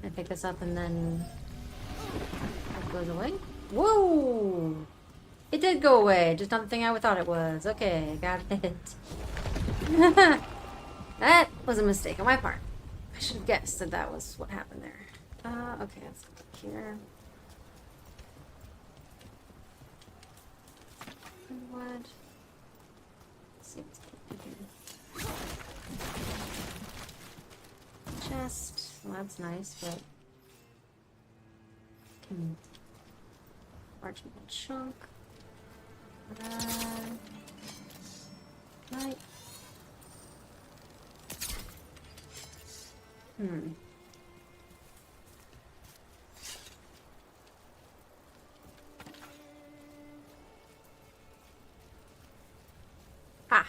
S2: I pick this up and then it goes away? Whoa! It did go away, just not the thing I thought it was. Okay, got it. That was a mistake on my part. I should have guessed that that was what happened there. Okay, let's go here. What? Let's see what's going on here. Chest. Well, that's nice, but large chunk. Right. Ha!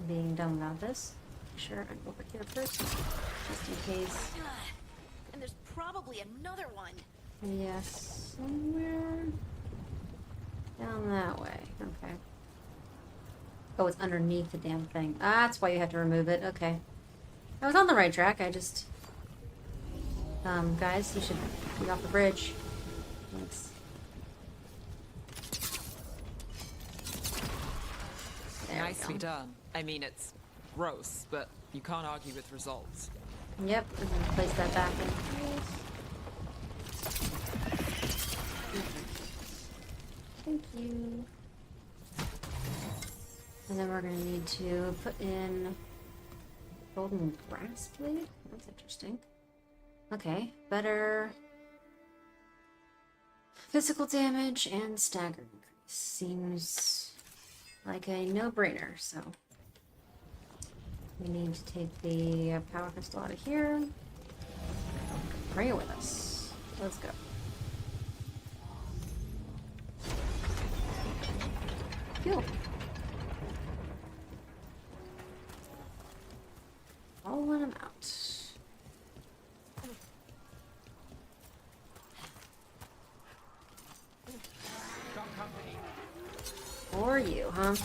S2: Being done without this. Sure, I'm over here first, just in case.
S11: And there's probably another one.
S2: Yes, somewhere down that way. Okay. Oh, it's underneath the damn thing. Ah, that's why you have to remove it. Okay. I was on the right track. I just... guys, you should get off the bridge. Thanks. There
S1: Nicely
S2: we go.
S1: done. I mean, it's gross, but you can't argue with results.
S2: Yep, I'm gonna place that back in place. Thank you. And then we're gonna need to put in golden grass blade. That's interesting. Okay, better physical damage and stagger increase. Seems like a no-brainer, so we need to take the power crystal out of here. Bring it with us. Let's go. Cool. I'll let him out. Or you, huh?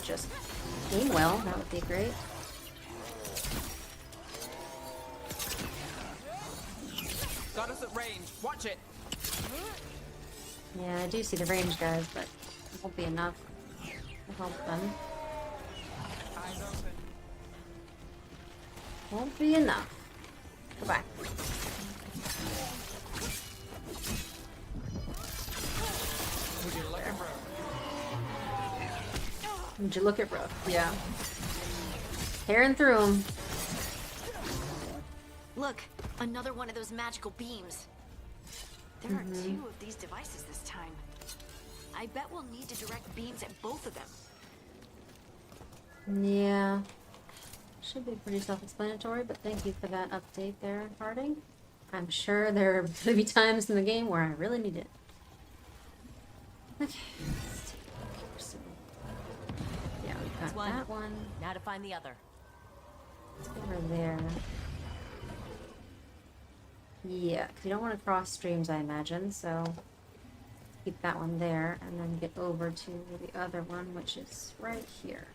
S2: Just aim well, that would be great.
S1: Got us at range. Watch it.
S2: Yeah, I do see the range guys, but it won't be enough to help them.
S1: Eyes open.
S2: Won't be enough. Goodbye.
S1: Would you look at bro?
S2: Would you look at Brooke? Yeah. Tearing through him.
S11: Look, another one of those magical beams. There are 2 of these devices this time. I bet we'll need to direct beams at both of them.
S2: Yeah. Should be pretty self-explanatory, but thank you for that update there, Harding. I'm sure there are going to be times in the game where I really need it. Okay. Let's take a look here. So, yeah, we got that one.
S6: Now to find the other.
S2: It's over there. Yeah, because you don't want to cross streams, I imagine, so keep that one there, and then get over to the other one, which is right here.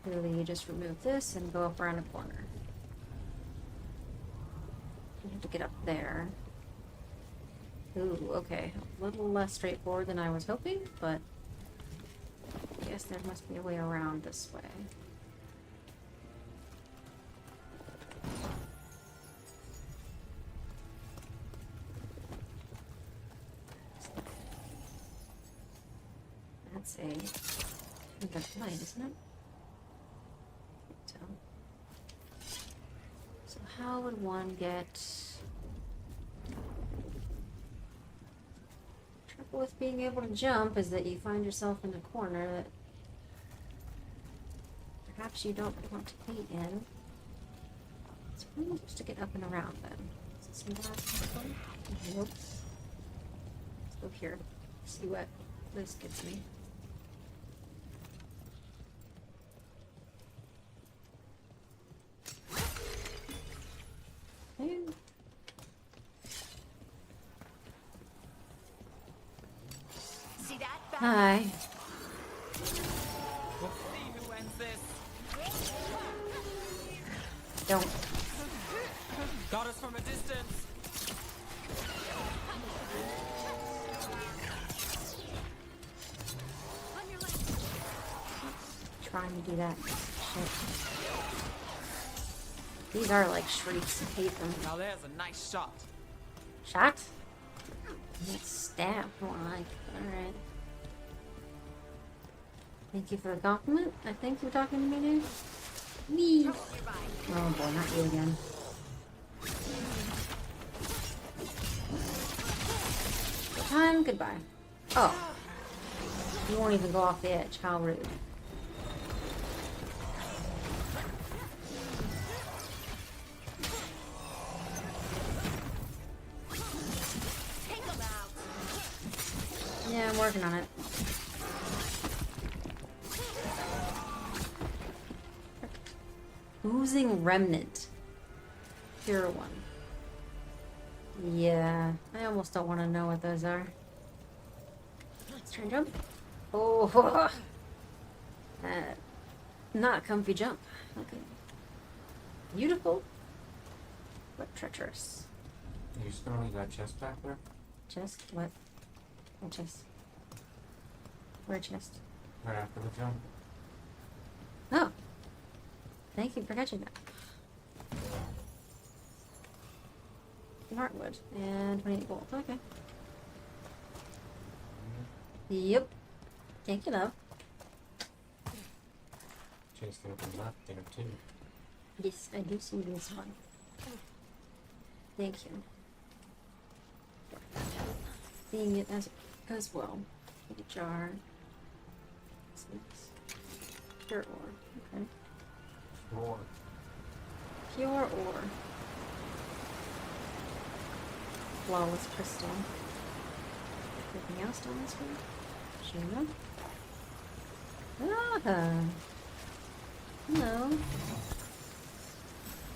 S2: Really, you just remove this and go up around a corner. You have to get up there. Ooh, okay. A little less straightforward than I was hoping, but I guess there must be a way around this way. That's a light, isn't it? So how would one get... Trouble with being able to jump is that you find yourself in a corner that perhaps you don't want to be in. So we're supposed to get up and around then. Is this some glass? Nope. Let's go here. See what this gives me.
S11: See that?
S2: Hi.
S1: We'll see who wins this.
S2: Don't.
S1: Got us from a distance.
S2: Trying to do that. Shit. These are like shrieks. I hate them.
S1: Now there's a nice shot.
S2: Shot? That's stab. More like. Alright. Thank you for the compliment. I think you're talking to me, dude. Me. Oh boy, not you again. Time, goodbye. Oh. You won't even go off the edge. How rude. Yeah, I'm working on it. Oozing Remnant. Pure one. Yeah, I almost don't want to know what those are. Let's try and jump. Oh, not comfy jump. Okay. Beautiful, but treacherous.
S3: Are you just gonna leave that chest back there?
S2: Chest? What? What chest? Where chest?
S3: Right after the jump?
S2: Oh. Thank you for catching that. heartwood. And 28 gold. Okay. Yep. Take it up.
S3: Chase the open left there too.
S2: Yes, I do see this one. Thank you. Seeing it as well. Take a jar. What's this? Pure ore. Okay.
S3: Roar.
S2: Pure ore. Flawless crystal. Anything else down this way? Shima. Ah. Hello.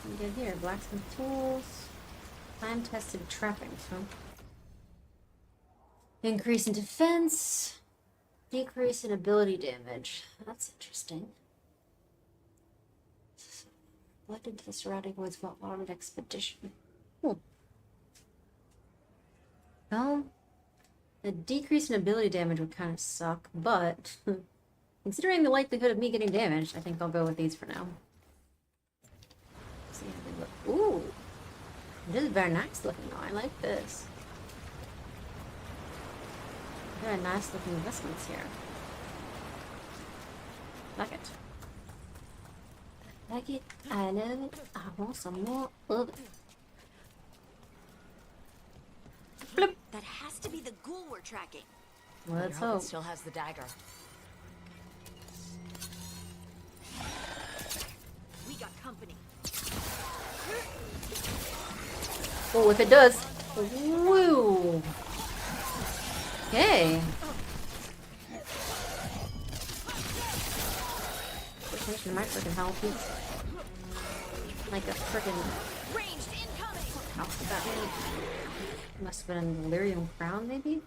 S2: What do we get here? Blacksmith tools. Time-tested trappings, huh? Increase in defense. Decrease in ability damage. That's interesting. Bled into the surrounding woods while on an expedition. Well, a decrease in ability damage would kind of suck, but considering the likelihood of me getting damaged, I think I'll go with these for now. See how they look. Ooh, this is very nice looking though. I like this. Very nice looking investments here. Like it. Like it. I love it. I want some more of it. Bloop.
S11: That has to be the ghoul we're tracking.
S2: Let's
S4: I hope
S2: hope.
S4: it still has the dagger.
S11: We got company.
S2: Oh, if it does. Woo. Okay. Attention, my freaking health is like a freaking.
S11: Ranged incoming.
S2: How did that mean? Must have been an Delirium crown, maybe?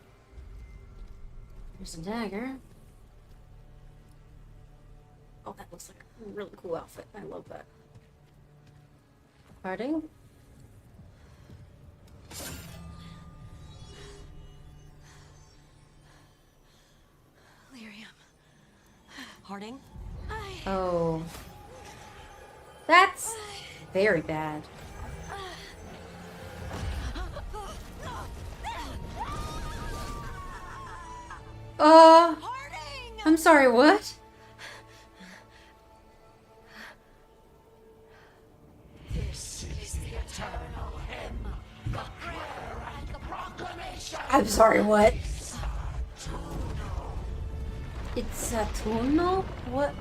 S2: There's a dagger. Oh, that looks like a really cool outfit. I love that. Harding?
S11: Lyrium.
S4: Harding?
S2: Oh. That's very bad. I'm sorry, what?
S7: This is the eternal hymn, the prayer and the proclamation.
S2: I'm sorry, what? It's Saturno? What?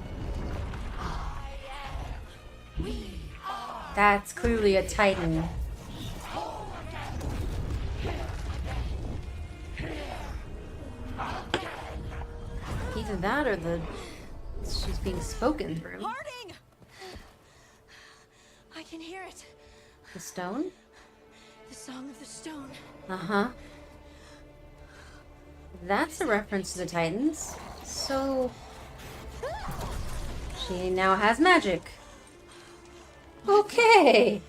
S2: That's clearly a Titan. Either that or she's being spoken through.
S11: Harding! I can hear it.
S2: The stone?
S11: The song of the stone.
S2: Uh-huh. That's a reference to the Titans. So she now has magic. Okay.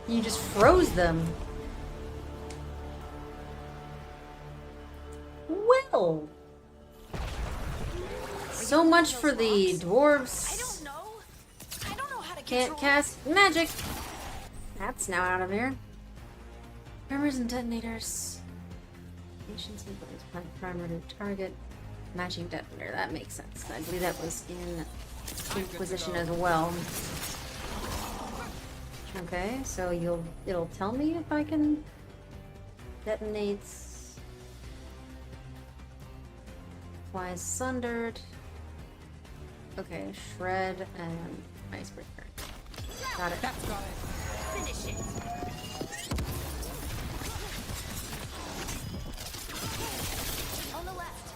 S2: You just froze them. Well. So much for the dwarves.
S11: I don't know how to
S2: Can't cast magic. That's now out of here. Primers and detonators. Nations and buttons. Plant primer to target. Matching detonator. That makes sense. I believe that was in Inquisition as well. Okay, so it'll tell me if I can detonate. Flies sundered. Okay, shred and icebreaker. Got it.
S1: That's got it.
S11: Finish it. On the left.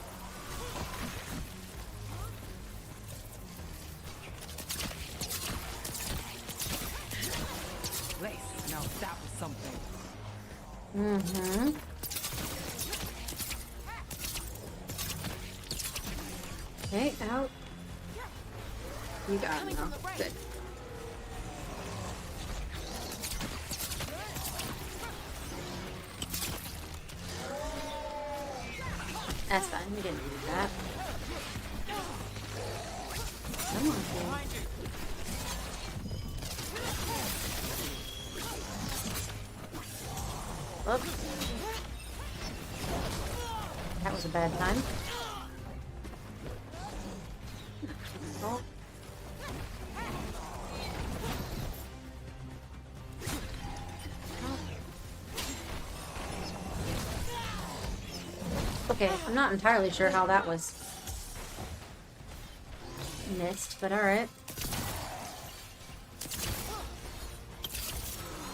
S1: Lace. Now that was something.
S2: Mm-hmm. Okay, out. You got it now. Good. That's fine. We didn't need that. Come on, thing. Oops. That was a bad time. Oh. Okay, I'm not entirely sure how that was missed, but alright.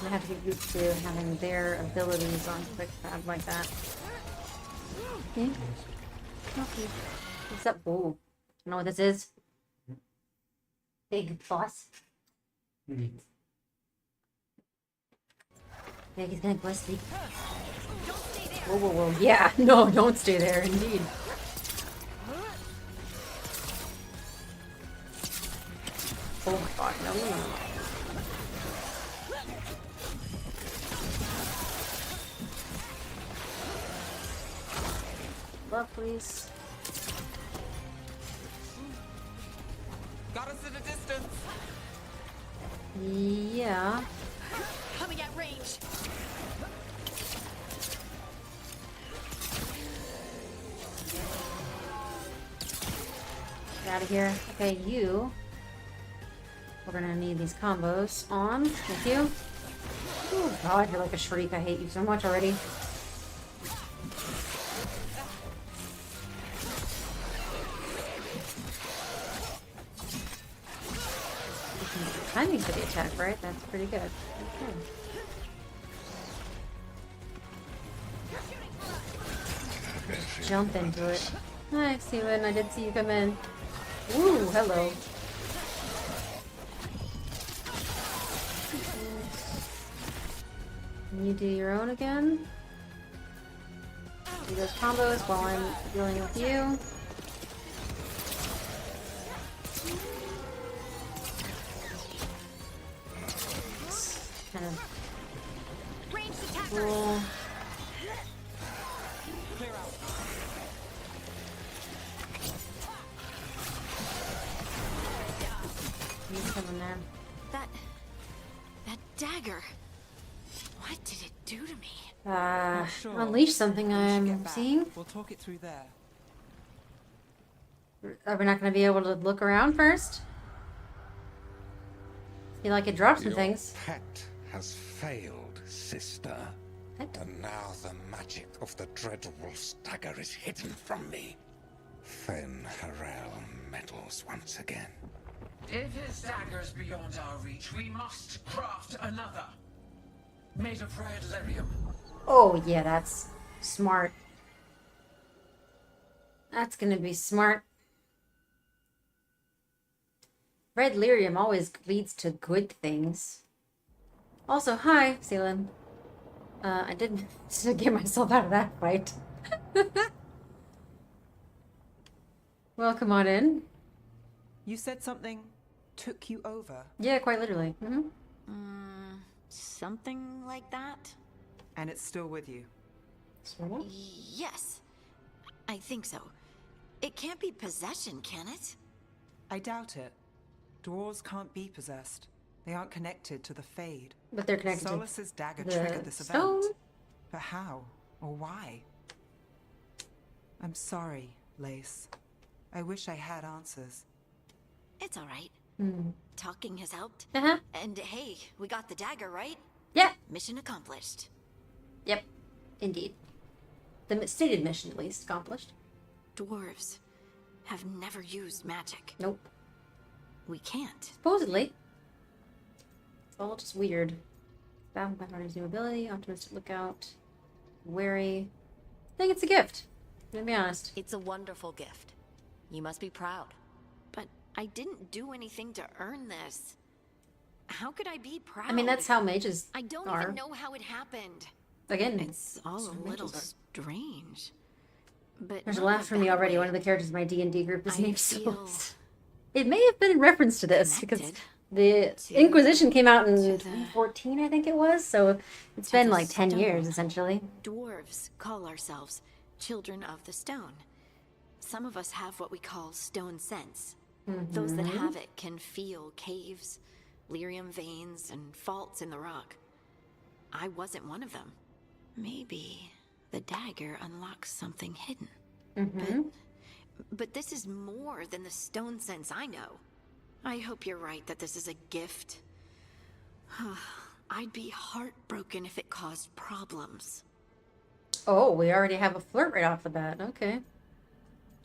S2: I have to get used to having their abilities on quick pad like that. Okay. Okay. What's up? Oh, I know what this is. Big boss. Meg is gonna go sleep. Whoa, whoa, whoa. Yeah, no, don't stay there, indeed. Oh my god, no, no, no. Love, please.
S1: Got us at a distance.
S2: Yeah.
S11: Coming at range.
S2: Get out of here. Okay, you. We're gonna need these combos on. Thank you. Oh god, you're like a shriek. I hate you so much already. Timing for the attack, right? That's pretty good. Okay. Jump into it. Hi, Steven. I did see you come in. Ooh, hello. Can you do your own again? Do those combos while I'm dealing with you. Kind of cool. There.
S11: That dagger. What did it do to me?
S1: Sure.
S2: Unleash something
S1: When we
S2: I'm
S1: get back,
S2: seeing.
S1: We'll talk it through there.
S2: Are we not going to be able to look around first? Feel like it dropped some
S12: Your
S2: things.
S12: pet has failed, sister.
S2: What?
S12: And now the magic of the dread wolf's dagger is hidden from me. Fen Harel meddles once again.
S7: If his dagger's beyond our reach, we must craft another. Made of red lyrium.
S2: Oh, yeah, that's smart. That's gonna be smart. Red lyrium always leads to good things. Also, hi, Ceylon. I didn't get myself out of that fight. Welcome on in.
S1: You said something took you over.
S2: Yeah, quite literally.
S11: Something like that?
S1: And it's still with you.
S2: Sort of?
S11: Yes. I think so. It can't be possession, can it?
S1: I doubt it. Dwarves can't be possessed. They aren't connected to the Fade.
S2: But they're connected
S1: Solus's
S2: to
S1: dagger
S2: the
S1: triggered this
S2: stone.
S1: event. But how? Or why? I'm sorry, Lace. I wish I had answers.
S11: It's alright. Talking has helped.
S2: Uh-huh.
S11: And hey, we got the dagger, right?
S2: Yeah.
S11: Mission accomplished.
S2: Yep. Indeed. The stated mission, at least, accomplished.
S11: Dwarves have never used magic.
S2: Nope.
S11: We can't.
S2: Supposedly. It's all just weird. Baffled by Hardy's new ability, optimistic lookout, wary. I think it's a gift. I'm gonna be honest.
S6: It's a wonderful gift. You must be proud.
S11: But I didn't do anything to earn this. How could I be proud?
S2: I mean, that's how mages
S11: I don't
S2: are.
S11: even know how it happened.
S2: Again,
S11: It's all
S2: that's
S11: a
S2: how
S11: little
S2: mages
S11: strange. But
S2: There's a
S11: not in
S2: laugh from me
S11: bad
S2: already.
S11: way.
S2: One of the characters in my D&D group is
S11: I
S2: named
S11: feel
S2: Souls. It may have been in reference to this because
S11: connected
S2: the
S11: to-
S2: Inquisition came out in
S11: to the-
S2: 2014, I think it was. So it's
S11: to
S2: been
S11: the
S2: like 10 years,
S11: stone.
S2: essentially.
S11: Dwarves call ourselves children of the stone. Some of us have what we call stone sense. Those that have it can feel caves, lyrium veins, and faults in the rock. I wasn't one of them. Maybe the dagger unlocks something hidden.
S2: Mm-hmm.
S11: But this is more than the stone sense I know. I hope you're right that this is a gift. I'd be heartbroken if it caused problems.
S2: Oh, we already have a flirt right off the bat. Okay.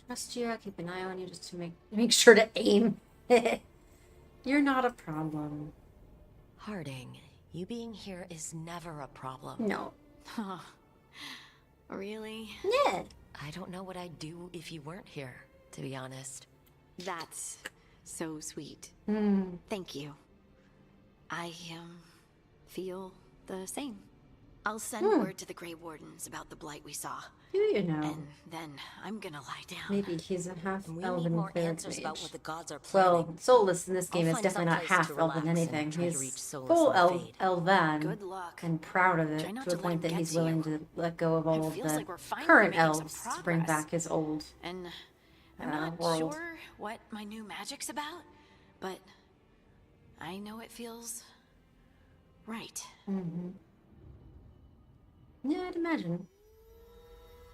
S2: Trust you. I'll keep an eye on you just to make sure to aim. You're not a problem.
S6: Harding, you being here is never a problem.
S2: No.
S11: Huh. Really?
S2: Yeah.
S6: I don't know what I'd do if you weren't here, to be honest.
S11: That's so sweet. Thank you. I, feel the same. I'll send word to the Grey Wardens about the blight we saw.
S2: Do you know?
S11: And then I'm gonna lie down.
S2: Maybe he's a half
S6: We need
S2: elven
S6: more
S2: cleric
S6: answers
S2: mage.
S6: about what the gods are planning.
S2: Well, Solus in this game
S6: I'll
S2: is
S6: find
S2: definitely not
S6: someplace
S2: half
S6: to
S2: elven
S6: relax
S2: anything.
S6: and try to reach
S2: He's
S6: Solus
S2: full
S6: and Fade.
S2: elven
S11: Good luck.
S2: and proud of it,
S11: Try not
S2: to
S11: to
S2: the
S11: let
S2: point
S11: him
S2: that
S11: get
S2: he's
S11: to you.
S2: willing to let go of all
S11: It
S2: of
S11: feels
S2: the
S11: like we're finally
S2: current
S11: making some
S2: elves to bring
S11: progress.
S2: back his old
S11: And I'm not
S2: world.
S11: sure what my new magic's about, but I know it feels right.
S2: Mm-hmm. Yeah, I'd imagine.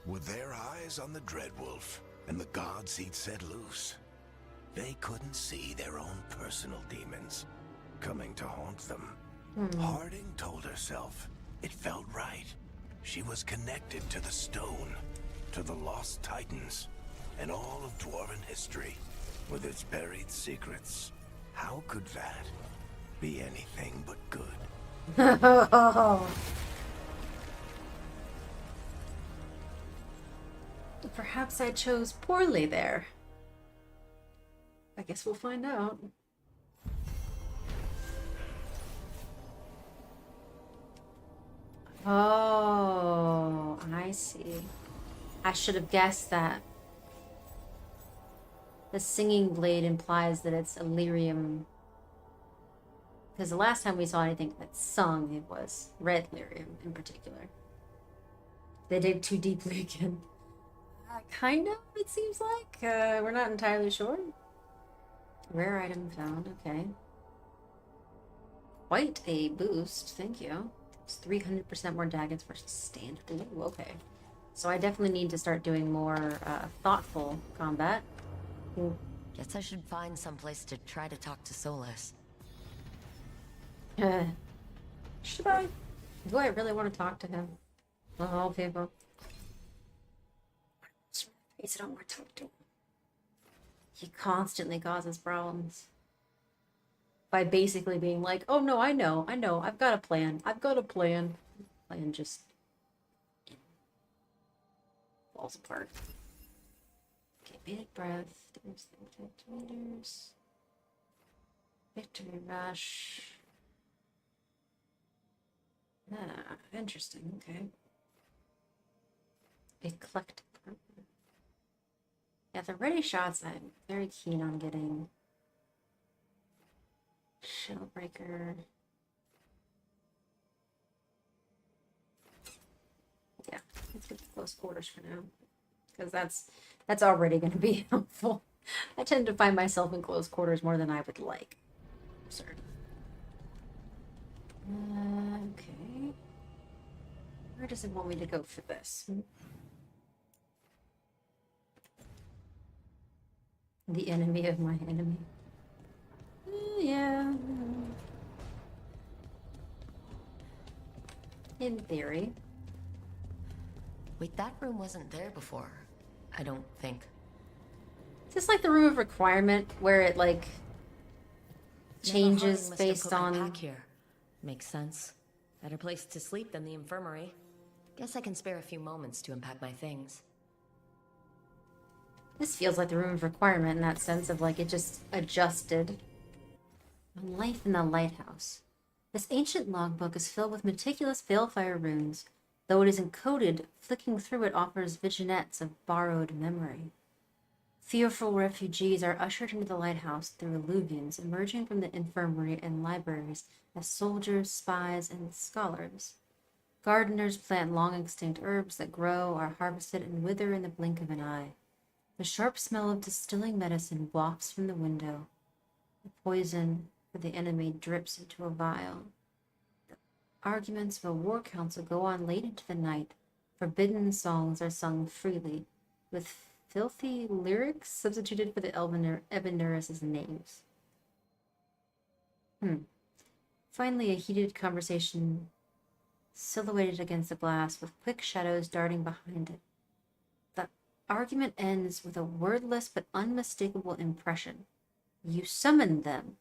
S8: With their eyes on the Dreadwolf and the gods he'd set loose, they couldn't see their own personal demons coming to haunt them. Harding told herself it felt right. She was connected to the stone, to the lost titans, and all of Dwarven history, with its buried secrets. How could that be anything but good?
S2: Perhaps I chose poorly there. I guess we'll find out. Oh, I see. I should have guessed that. The singing blade implies that it's Illyrium. Because the last time we saw anything that sung, it was red lyrium in particular. They dig too deeply again. Kind of, it seems like. We're not entirely sure. Rare item found, okay. Quite a boost, thank you. It's 300% more daggers versus standard. Ooh, okay. So I definitely need to start doing more thoughtful combat. Ooh.
S6: Guess I should find someplace to try to talk to Solus.
S2: Should I? Do I really want to talk to him? Of all people. I don't want to talk to him. He constantly causes problems. By basically being like, oh no, I know, I've got a plan. Plan just falls apart. Okay, bated breath. There's the meters. Victory rush. Ah, interesting, okay. Eclectic. Yeah, the ready shots I'm very keen on getting. Shellbreaker. Yeah, let's get the close quarters for now. Because that's already going to be helpful. I tend to find myself in close quarters more than I would like. Absurd. Okay. Where does it want me to go for this? The enemy of my enemy. Yeah. In theory.
S6: Wait, that room wasn't there before. I don't think.
S2: Is this like the room of requirement where it like changes
S6: Harding must have
S2: based
S6: put my
S2: on
S6: pack here. Makes sense. Better place to sleep than the infirmary. Guess I can spare a few moments to unpack my things.
S2: This feels like the room of requirement in that sense of like it just adjusted. On life in the lighthouse. This ancient logbook is filled with meticulous balefire runes. Though it is encoded, flicking through it offers vignettes of borrowed memory. Fearful refugees are ushered into the lighthouse through alluvians emerging from the infirmary and libraries as soldiers, spies, and scholars. Gardeners plant long-extinct herbs that grow, are harvested, and wither in the blink of an eye. The sharp smell of distilling medicine wafts from the window. The poison for the enemy drips into a vial. Arguments of a war council go on late into the night. Forbidden songs are sung freely, with filthy lyrics substituted for the Ebeneris' names. Finally, a heated conversation silhouetted against the glass, with quick shadows darting behind it. The argument ends with a wordless but unmistakable impression. You summon them.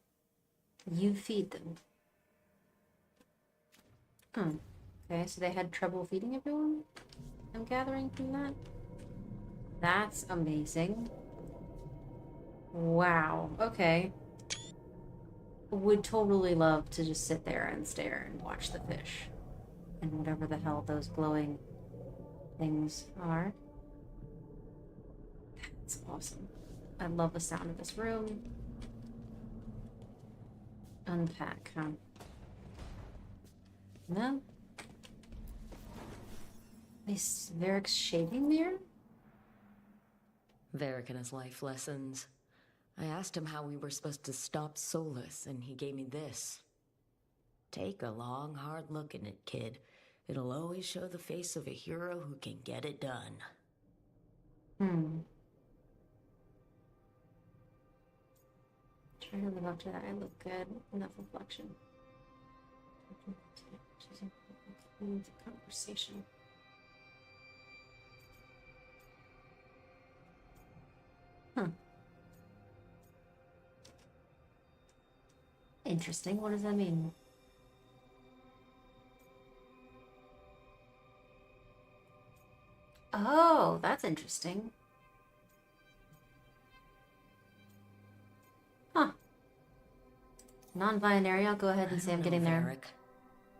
S2: You feed them. Okay, so they had trouble feeding everyone? I'm gathering from that. That's amazing. Wow, okay. Would totally love to just sit there and stare and watch the fish. And whatever the hell those glowing things are. That's awesome. I love the sound of this room. Unpack, huh? No? Is Varric's shaving mirror?
S6: Varric and his life lessons. I asked him how we were supposed to stop Solus, and he gave me this. Take a long, hard look in it, kid. It'll always show the face of a hero who can get it done.
S2: Try to live up to that. I look good. Enough reflection. Conversation. Interesting. What does that mean? Oh, that's interesting. Huh. Non-binary, I'll go ahead and say I'm getting there.
S6: Varric.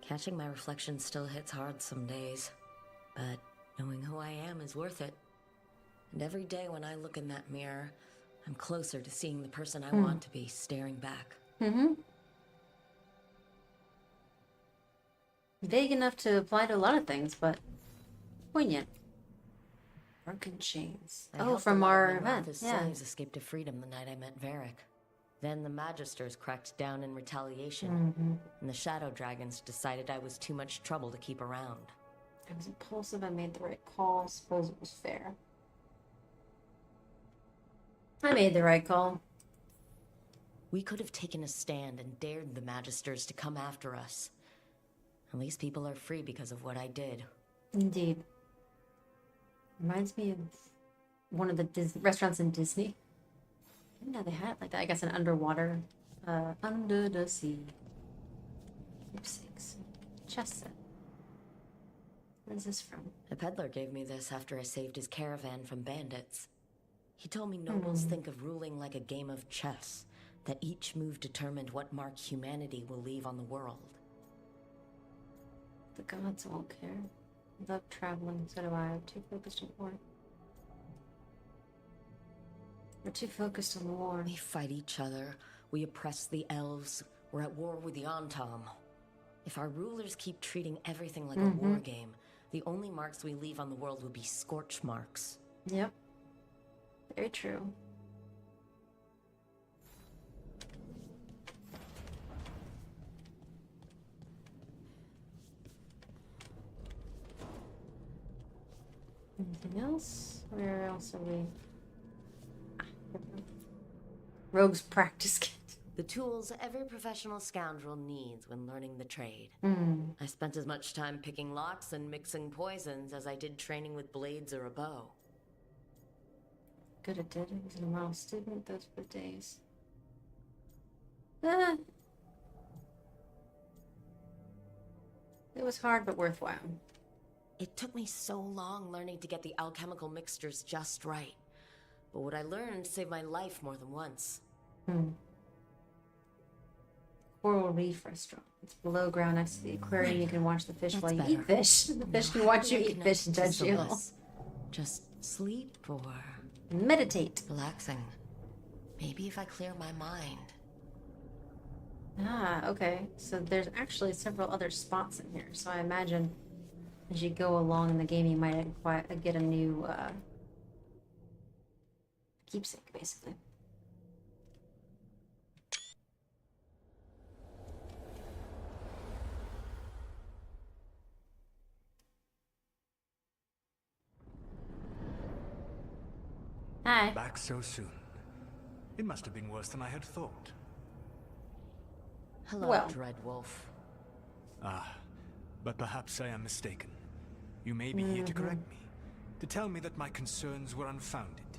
S6: Catching my reflection still hits hard some days, but knowing who I am is worth it. And every day when I look in that mirror, I'm closer to seeing the person I want to be staring back.
S2: Vague enough to apply to a lot of things, but poignant. Broken chains. From our event.
S6: His
S2: Yeah.
S6: slaves escaped to freedom the night I met Varric. Then the Magisters cracked down in retaliation, and the Shadow Dragons decided I was too much trouble to keep around.
S2: I was impulsive. I made the right call. Suppose it was fair. I made the right call.
S6: We could have taken a stand and dared the Magisters to come after us. At least people are free because of what I did.
S2: Indeed. Reminds me of one of the restaurants in Disney. I didn't know they had it like that. I guess an underwater, under the sea. Keepsakes. Chest set. What is this from?
S6: A peddler gave me this after I saved his caravan from bandits. He told me nobles think of ruling like a game of chess, that each move determined what mark humanity will leave on the world.
S2: The gods won't care. I love traveling, so do I. I'm too focused on war. We're too focused on the war.
S6: We fight each other. We oppress the elves. We're at war with the Antam. If our rulers keep treating everything like a war game, the only marks we leave on the world will be scorch marks.
S2: Yep. Very true. Anything else? Where else are we? Rogue's practice kit.
S6: The tools every professional scoundrel needs when learning the trade. I spent as much time picking locks and mixing poisons as I did training with blades or a bow.
S2: Good, it did. I was a model student those were days. It was hard but worthwhile.
S6: It took me so long learning to get the alchemical mixtures just right. But what I learned saved my life more than once.
S2: Coral Reef Restaurant. It's below ground next to the aquarium. You can watch the fish while you
S6: better.
S2: eat fish. The fish can watch you eat fish and judge you.
S6: Just sleep or
S2: Meditate.
S6: relaxing. Maybe if I clear my mind.
S2: Ah, okay. So there's actually several other spots in here. So I imagine as you go along in the game, you might get a new keepsake, basically. Hi.
S13: Back so soon. It must have been worse than I had thought.
S6: Hello,
S2: Well.
S6: Dreadwolf.
S13: Ah, but perhaps I am mistaken. You may be here to correct me, to tell me that my concerns were unfounded.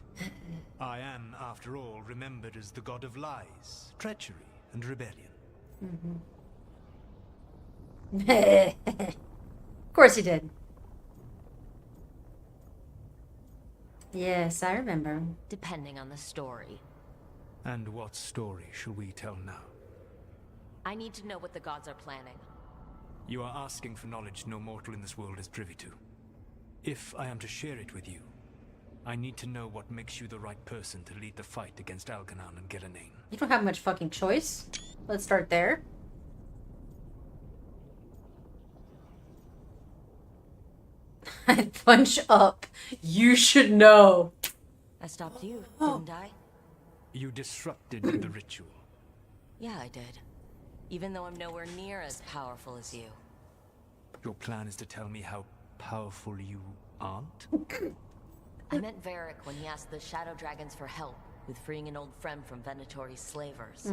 S13: I am, after all, remembered as the god of lies, treachery, and rebellion.
S2: Of course you did. Yes, I remember.
S6: Depending on the story.
S13: And what story shall we tell now?
S6: I need to know what the gods are planning.
S13: You are asking for knowledge no mortal in this world is privy to. If I am to share it with you, I need to know what makes you the right person to lead the fight against Algernon and Gillenane.
S2: You don't have much fucking choice. Let's start there. I punch up. You should know.
S6: I stopped you, didn't I?
S13: You disrupted the ritual.
S6: Yeah, I did. Even though I'm nowhere near as powerful as you.
S13: Your plan is to tell me how powerful you aren't?
S6: I met Varric when he asked the Shadow Dragons for help with freeing an old friend from Venatori's slavers.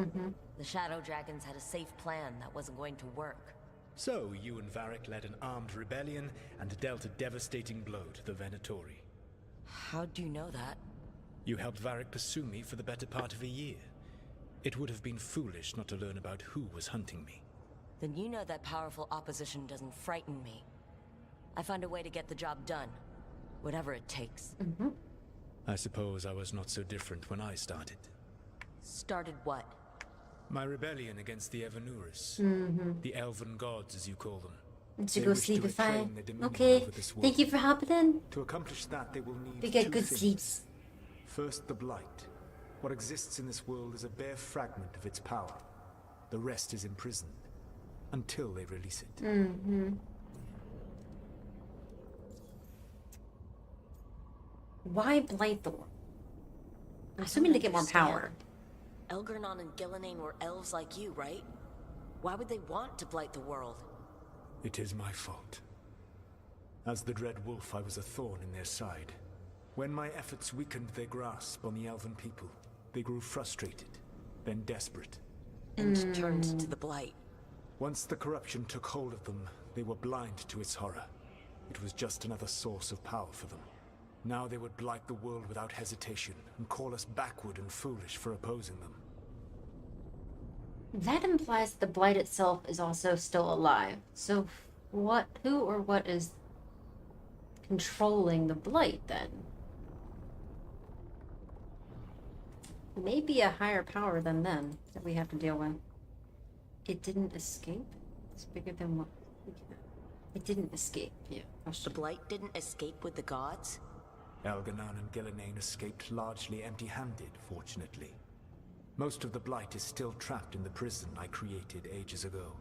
S6: The Shadow Dragons had a safe plan that wasn't going to work.
S13: So, you and Varric led an armed rebellion and dealt a devastating blow to the Venatori.
S6: How do you know that?
S13: You helped Varric pursue me for the better part of a year. It would have been foolish not to learn about who was hunting me.
S6: Then you know that powerful opposition doesn't frighten me. I find a way to get the job done. Whatever it takes.
S13: I suppose I was not so different when I started.
S6: Started what?
S13: My rebellion against the Evanuris. The elven gods, as you call them.
S2: To
S13: They
S2: go
S13: wish to
S2: sleep if I...
S13: reclaim their dominion
S2: Okay.
S13: over this world.
S2: Thank you for hopping in.
S13: To accomplish that, they will need
S2: We get
S13: two
S2: good
S13: things.
S2: sleeps.
S13: First, the Blight. What exists in this world is a bare fragment of its power. The rest is imprisoned. Until they release it.
S2: Why Blythor? I'm assuming to get more power.
S6: Elgernon and Gillenane were elves like you, right? Why would they want to blight the world?
S13: It is my fault. As the Dread Wolf, I was a thorn in their side. When my efforts weakened their grasp on the elven people, they grew frustrated, then desperate.
S6: And turned to the blight.
S13: Once the corruption took hold of them, they were blind to its horror. It was just another source of power for them. Now they would blight the world without hesitation, and call us backward and foolish for opposing them.
S2: That implies the Blight itself is also still alive. So who or what is controlling the Blight then? Maybe a higher power than them that we have to deal with. It didn't escape? It's bigger than what we can. It didn't escape, yeah.
S6: The blight didn't escape with the gods?
S13: Algernon and Gillenane escaped largely empty-handed, fortunately. Most of the Blight is still trapped in the prison I created ages ago.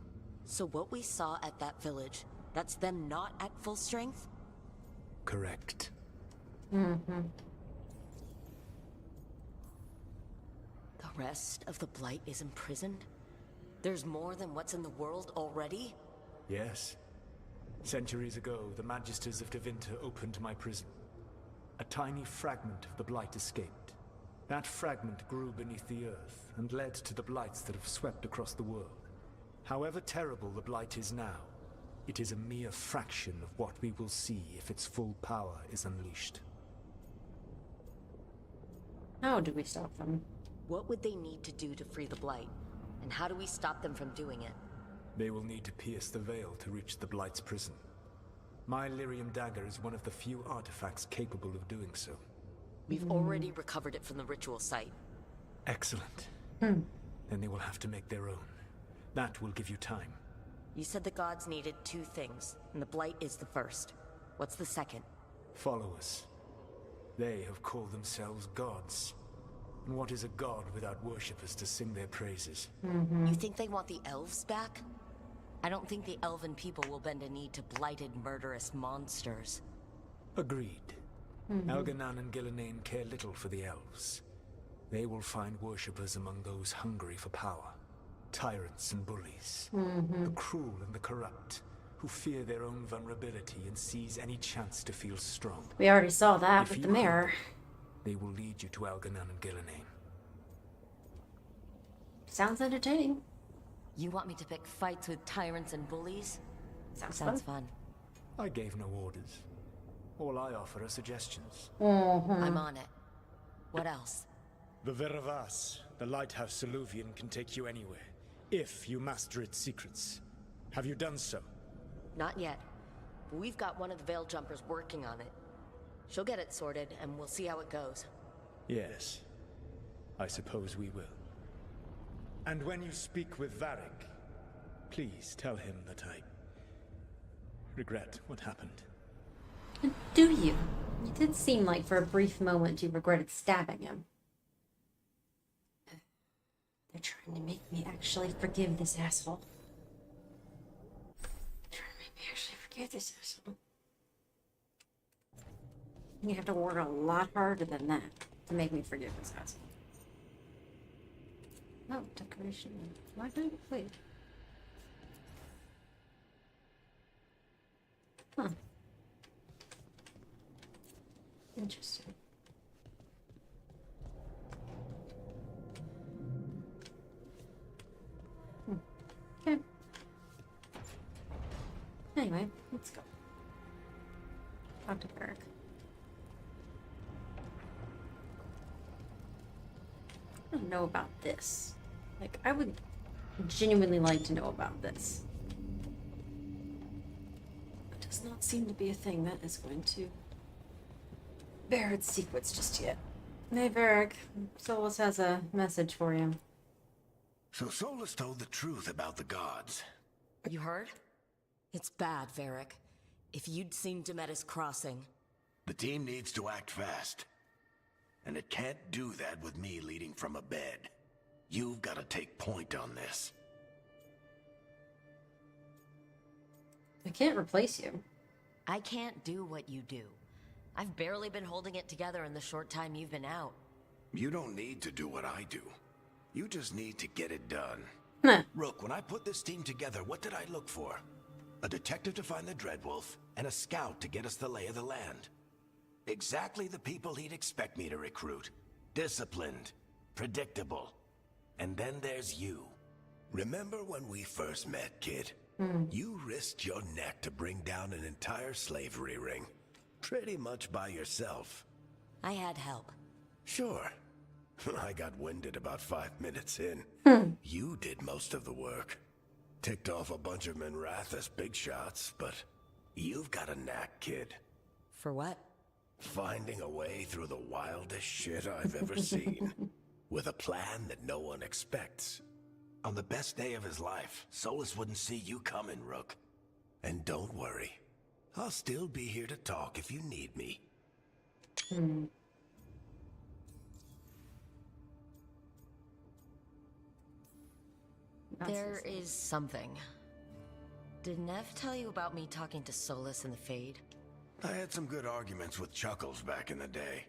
S6: So what we saw at that village, that's them not at full strength?
S13: Correct.
S6: The rest of the blight is imprisoned? There's more than what's in the world already?
S13: Yes. Centuries ago, the Magisters of Tevinter opened my prison. A tiny fragment of the Blight escaped. That fragment grew beneath the earth and led to the Blights that have swept across the world. However terrible the Blight is now, it is a mere fraction of what we will see if its full power is unleashed.
S2: How do we stop them?
S6: What would they need to do to free the blight? And how do we stop them from doing it?
S13: They will need to pierce the veil to reach the Blight's prison. My Lyrium dagger is one of the few artifacts capable of doing so.
S6: We've already recovered it from the ritual site.
S13: Excellent. Then they will have to make their own. That will give you time.
S6: You said the gods needed two things, and the blight is the first. What's the second?
S13: Followers. They have called themselves gods. And what is a god without worshippers to sing their praises?
S6: You think they want the elves back? I don't think the elven people will bend a knee to blighted, murderous monsters.
S13: Agreed. Algernon and Gillenane care little for the elves. They will find worshippers among those hungry for power. Tyrants and bullies. The cruel and the corrupt, who fear their own vulnerability and seize any chance to feel strong.
S2: We already saw that
S13: If
S2: with
S13: you
S2: the mirror.
S13: They will lead you to Elganon and Gillenane.
S2: Sounds entertaining.
S6: You want me to pick fights with tyrants and bullies?
S2: Sounds
S6: fun.
S13: I gave no orders. All I offer are suggestions.
S6: I'm on it. What else?
S13: The Veravas, the lighthouse Soluvian, can take you anywhere, if you master its secrets. Have you done so?
S6: Not yet. But we've got one of the Veil Jumpers working on it. She'll get it sorted, and we'll see how it goes.
S13: Yes. I suppose we will. And when you speak with Varric, please tell him that I regret what happened.
S2: Do you? You did seem like for a brief moment you regretted stabbing him. They're trying to make me actually forgive this asshole. They're trying to make me actually forgive this asshole. You have to work a lot harder than that to make me forgive this asshole. Oh, decoration. Why don't wait? Huh. Interesting. Okay. Anyway, let's go. Talk to Varric. I don't know about this. Like, I would genuinely like to know about this. It does not seem to be a thing that is going to bear its secrets just yet. Hey, Varric. Solus has a message for you.
S8: So Solus told the truth about the gods.
S6: You heard? It's bad, Varric. If you'd seen Demetis crossing...
S8: The team needs to act fast. And it can't do that with me leading from a bed. You've got to take point on this.
S2: I can't replace you.
S6: I can't do what you do. I've barely been holding it together in the short time you've been out.
S8: You don't need to do what I do. You just need to get it done.
S2: Huh.
S8: Rook, when I put this team together, what did I look for? A detective to find the Dreadwolf, and a scout to get us the lay of the land. Exactly the people he'd expect me to recruit. Disciplined, predictable. And then there's you. Remember when we first met, kid? You risked your neck to bring down an entire slavery ring. Pretty much by yourself.
S6: I had help.
S8: Sure. I got winded about 5 minutes in. You did most of the work. Ticked off a bunch of Minrathous big shots, but you've got a knack, kid.
S6: For what?
S8: Finding a way through the wildest shit I've ever seen. With a plan that no one expects. On the best day of his life, Solus wouldn't see you coming, Rook. And don't worry. I'll still be here to talk if you need me.
S6: There is something. Did Nev tell you about me talking to Solus in the Fade?
S8: I had some good arguments with Chuckles back in the day.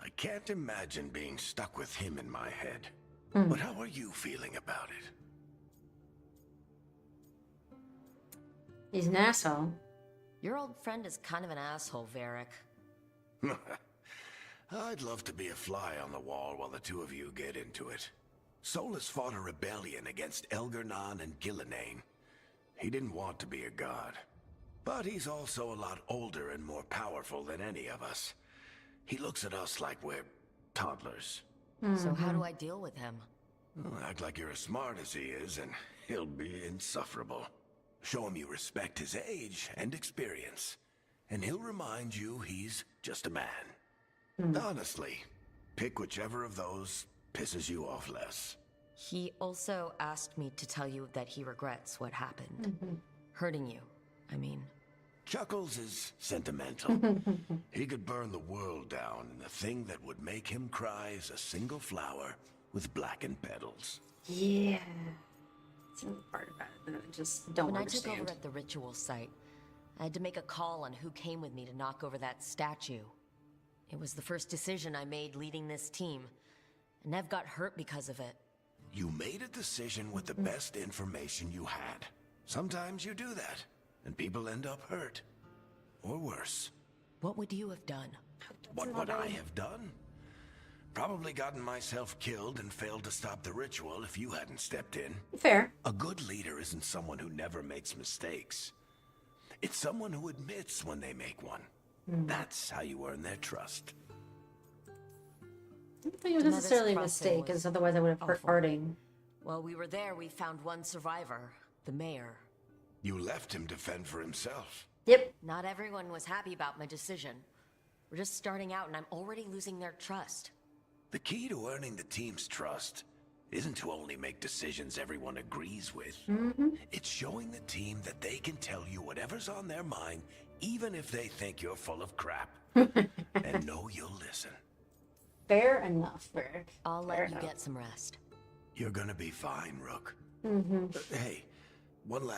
S8: I can't imagine being stuck with him in my head. But how are you feeling about it?
S2: He's an asshole.
S6: Your old friend is kind of an asshole, Varric.
S8: I'd love to be a fly on the wall while the two of you get into it. Solus fought a rebellion against Elganon and Gillenane. He didn't want to be a god. But he's also a lot older and more powerful than any of us. He looks at us like we're toddlers.
S6: So how do I deal with him?
S8: Well, act like you're as smart as he is, and he'll be insufferable. Show him you respect his age and experience, and he'll remind you he's just a man. Honestly, pick whichever of those pisses you off less.
S6: He also asked me to tell you that he regrets what happened. Hurting you, I mean.
S8: Chuckles is sentimental. He could burn the world down, and the thing that would make him cry is a single flower with blackened petals.
S2: Yeah. That's another part about it that I just don't
S6: When
S2: understand.
S6: I took over at the ritual site, I had to make a call on who came with me to knock over that statue. It was the first decision I made leading this team, and Nev got hurt because of it.
S8: You made a decision with the best information you had. Sometimes you do that, and people end up hurt. Or worse.
S6: What would you have done?
S8: What would I have done? Probably gotten myself killed and failed to stop the ritual if you hadn't stepped in.
S2: Fair.
S8: A good leader isn't someone who never makes mistakes. It's someone who admits when they make one. That's how you earn their trust.
S2: I don't think it was necessarily a mistake, because otherwise I would have hurt Harding.
S6: While we were there, we found one survivor, the mayor.
S8: You left him to fend for himself.
S2: Yep.
S6: Not everyone was happy about my decision. We're just starting out and I'm already losing their trust.
S8: The key to earning the team's trust isn't to only make decisions everyone agrees with. It's showing the team that they can tell you whatever's on their mind, even if they think you're full of crap. And know you'll listen.
S2: Fair enough, Rick.
S6: I'll let you get some rest.
S8: You're gonna be fine, Rook. Hey, one last